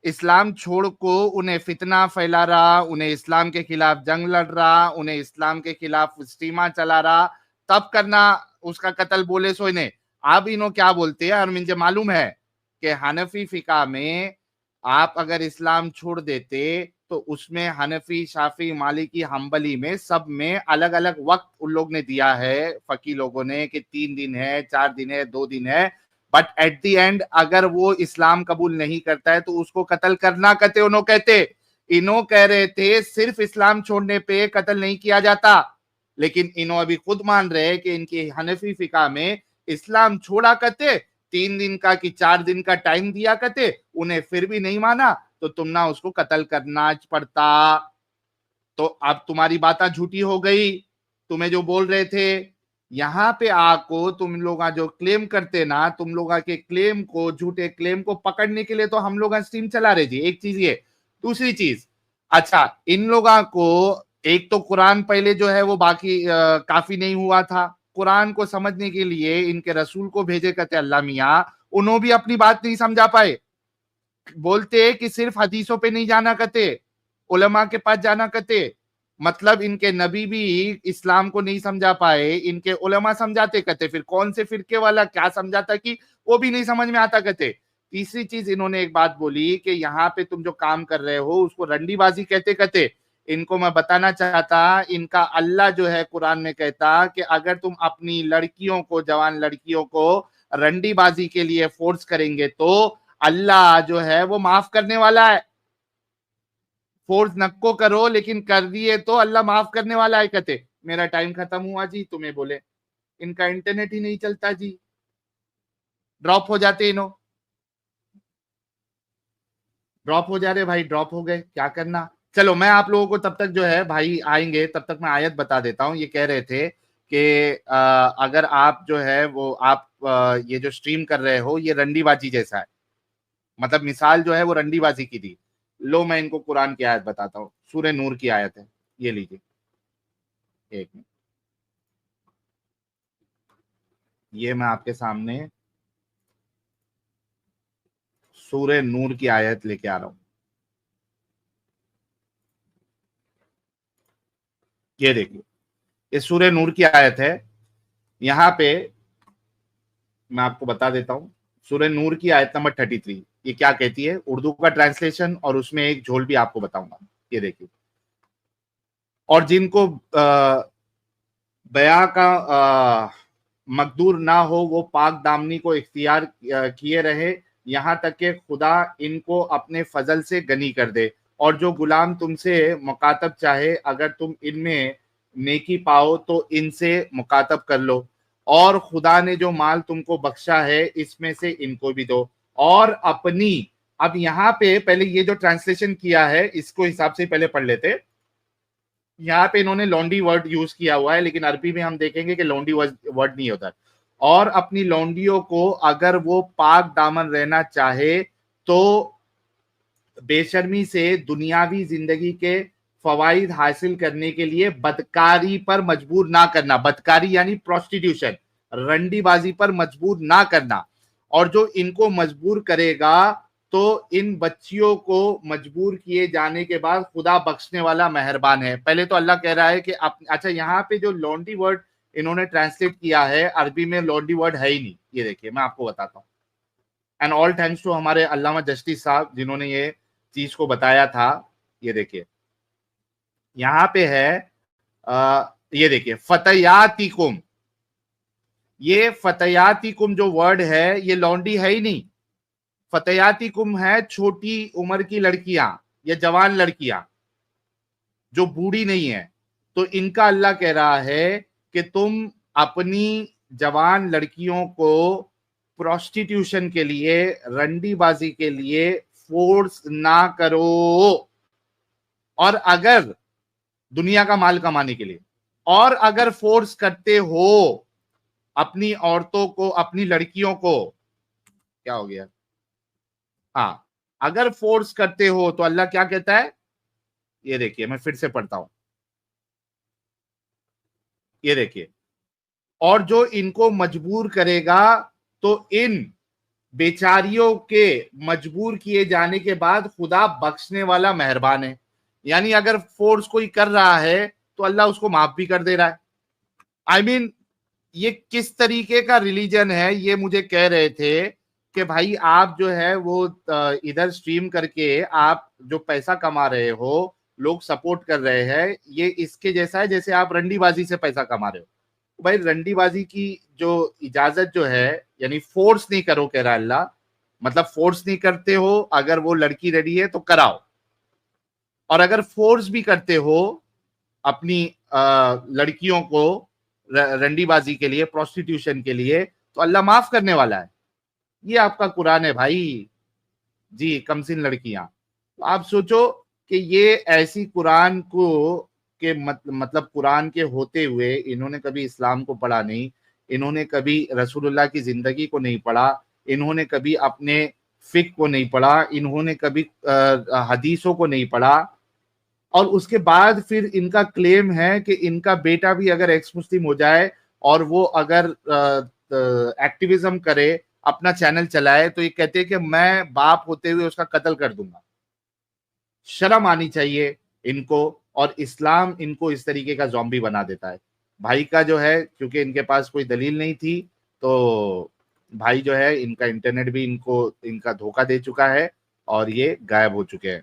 इस्लाम छोड़ को उन्हें फितना फैला रहा, उन्हें इस्लाम के खिलाफ जंग लड़ रहा, उन्हें इस्लाम के खिलाफ स्टीमा चला रहा, तब करना उसका कत्ल बोले सो इन्हें। अब इन्हों क्या बोलते हैं, और मुझे मालूम है कि हनफी फिका में आप अगर इस्लाम छोड़ देते तो उसमें हनफी, शाफी, मालिकी, हम्बली में सब में अलग अलग वक्त उन लोग ने दिया है, फकी लोगों ने, कि 3 दिन है, 4 दिन है, 2 दिन है। बट एट द एंड अगर वो इस्लाम कबूल नहीं करता है तो उसको कत्ल करना कहते। उन्होंने कहते, इन्हों कह रहे थे सिर्फ इस्लाम छोड़ने पे कत्ल नहीं किया जाता, लेकिन इन्हों अभी खुद मान रहे हैं कि इनकी हनफी फिका में इस्लाम छोड़ा कहते, 3 दिन का कि 4 दिन का टाइम दिया कहते, उन्हें फिर भी नहीं माना तो तुम ना उसको कत्ल करना पड़ता। तो अब तुम्हारी बातें झूठी हो गई, तुम्हें जो बोल रहे थे यहाँ पे आको तुम लोग जो क्लेम करते ना, तुम लोग के क्लेम को, झूठे क्लेम को पकड़ने के लिए तो हम लोग स्ट्रीम चला रहे जी। एक चीज ये, दूसरी चीज, अच्छा इन लोगों को एक तो कुरान पहले जो है वो बाकी काफी नहीं हुआ था, कुरान को समझने के लिए इनके रसूल को भेजे कहते अल्लाह मियाँ, उन्होंने भी अपनी बात नहीं समझा पाए। बोलते कि सिर्फ हदीसों पे नहीं जाना कहते, उलमा के पास जाना कहते, मतलब इनके नबी भी इस्लाम को नहीं समझा पाए, इनके उलमा समझाते कहते, फिर कौन से फिरके वाला क्या समझाता कि वो भी नहीं समझ में आता कहते। तीसरी चीज इन्होंने एक बात बोली कि यहाँ पे तुम जो काम कर रहे हो उसको रंडीबाजी कहते कहते। इनको मैं बताना चाहता, इनका अल्लाह जो है कुरान में कहता कि अगर तुम अपनी लड़कियों को, जवान लड़कियों को रंडीबाजी के लिए फोर्स करेंगे तो अल्लाह जो है वो माफ करने वाला है। फोर्स नको करो, लेकिन कर दिए तो अल्लाह माफ करने वाला है कहते। मेरा टाइम खत्म हुआ जी, तुम्हें बोले इनका इंटरनेट ही नहीं चलता जी, ड्रॉप हो जाते, इन्हों ड्रॉप हो जा रहे भाई, ड्रॉप हो गए, क्या करना। चलो मैं आप लोगों को तब तक जो है भाई आएंगे तब तक मैं आयत बता देता हूं। ये कह रहे थे कि अगर आप जो है वो आप ये जो स्ट्रीम कर रहे हो ये रंडीबाजी जैसा है, मतलब मिसाल जो है वो रंडीबाजी की दी। लो मैं इनको कुरान की आयत बताता हूँ, सूरह नूर की आयत है, ये लीजिए एक मिनट, ये मैं आपके सामने सूरह नूर की आयत लेके आ रहा हूं। ये देखिए, ये सूरह नूर की आयत है, यहाँ पे मैं आपको बता देता हूँ। सूरह नूर की आयत नंबर 33 ये क्या कहती है, उर्दू का ट्रांसलेशन और उसमें एक झोल भी आपको बताऊंगा। ये देखिए, और जिनको बया का मकदूर ना हो वो पाक दामनी को इख्तियार किए रहे, यहाँ तक कि खुदा इनको अपने फजल से गनी कर दे। और जो गुलाम तुमसे मुकातब चाहे, अगर तुम इनमें नेकी पाओ तो इनसे मुकातब कर लो, और खुदा ने जो माल तुमको बख्शा है इसमें से इनको भी दो। और अपनी, अब यहाँ पे पहले ये जो ट्रांसलेशन किया है इसको हिसाब से पहले पढ़ लेते। यहाँ पे इन्होंने लॉन्डी वर्ड यूज किया हुआ है, लेकिन अरबी में हम देखेंगे कि लॉन्डी वर्ड नहीं होता। और अपनी लॉन्डियों को अगर वो पाक दामन रहना चाहे तो बेशर्मी से दुनियावी जिंदगी के फवाइद हासिल करने के लिए बदकारी पर मजबूर ना करना, बदकारी यानी प्रोस्टिट्यूशन, रंडीबाजी पर मजबूर ना करना। और जो इनको मजबूर करेगा तो इन बच्चियों को मजबूर किए जाने के बाद खुदा बख्शने वाला मेहरबान है। पहले तो अल्लाह कह रहा है कि अच्छा यहाँ पे जो लॉन्डी वर्ड इन्होंने ट्रांसलेट किया है, अरबी में लॉन्डी वर्ड है ही नहीं। ये देखिए मैं आपको बताता हूँ, एंड ऑल थैंक्स टू हमारे अल्लामा जस्टिस साहब जिन्होंने ये चीज को बताया था। ये देखिए यहाँ पे है ये देखिए फतयातिकुम, ये फतयातिकुम जो वर्ड है ये लॉन्डी है ही नहीं, फतयातिकुम है छोटी उम्र की लड़कियां या जवान लड़कियां जो बूढ़ी नहीं है। तो इनका अल्लाह कह रहा है कि तुम अपनी जवान लड़कियों को प्रोस्टिट्यूशन के लिए, रंडीबाजी के लिए फोर्स ना करो। और अगर दुनिया का माल कमाने के लिए, और अगर फोर्स करते हो अपनी औरतों को, अपनी लड़कियों को, क्या हो गया, हाँ, अगर फोर्स करते हो तो अल्लाह क्या कहता है, ये देखिए मैं फिर से पढ़ता हूं, ये देखिए, और जो इनको मजबूर करेगा तो इन बेचारियों के मजबूर किए जाने के बाद खुदा बख्शने वाला मेहरबान है। यानी अगर फोर्स कोई कर रहा है तो अल्लाह उसको माफ भी कर दे रहा है। आई मीन ये किस तरीके का रिलीजन है, ये मुझे कह रहे थे कि भाई आप जो है वो इधर स्ट्रीम करके आप जो पैसा कमा रहे हो, लोग सपोर्ट कर रहे हैं, ये इसके जैसा है जैसे आप रंडीबाजी से पैसा कमा रहे हो। भाई रंडीबाजी की जो इजाजत जो है, यानी फोर्स नहीं करो कह रहा अल्लाह, मतलब फोर्स नहीं करते हो, अगर वो लड़की रेडी है तो कराओ, और अगर फोर्स भी करते हो अपनी लड़कियों को रंडीबाजी के लिए, प्रोस्टिट्यूशन के लिए, तो अल्लाह माफ करने वाला है। ये आपका कुरान है भाई जी, कमसिन लड़कियां। तो आप सोचो कि ये ऐसी कुरान को के मतलब कुरान के होते हुए इन्होंने कभी इस्लाम को पढ़ा नहीं, इन्होंने कभी रसूलुल्लाह की जिंदगी को नहीं पढ़ा, इन्होंने कभी अपने फिक को नहीं पढ़ा, इन्होंने कभी हदीसों को नहीं पढ़ा, और उसके बाद फिर इनका क्लेम है कि इनका बेटा भी अगर एक्स मुस्लिम हो जाए और वो अगर एक्टिविज्म करे, अपना चैनल चलाए, तो ये कहते हैं कि मैं बाप होते हुए उसका कत्ल कर दूंगा। शर्म आनी चाहिए इनको, और इस्लाम इनको इस तरीके का ज़ॉम्बी बना देता है। भाई का जो है, क्योंकि इनके पास कोई दलील नहीं थी, तो भाई जो है इनका इंटरनेट भी इनका धोखा दे चुका है और ये गायब हो चुके हैं।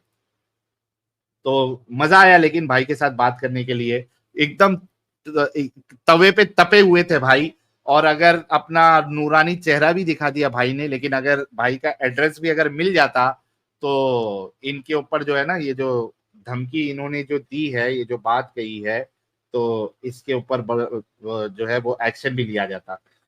तो मजा आया लेकिन भाई के साथ बात करने के लिए, एकदम तवे पे तपे हुए थे भाई, और अगर अपना नूरानी चेहरा भी दिखा दिया भाई ने, लेकिन अगर भाई का एड्रेस भी अगर मिल जाता तो इनके ऊपर जो है ना, ये जो धमकी इन्होंने जो दी है, ये जो बात कही है, तो इसके ऊपर जो है वो एक्शन भी लिया जाता।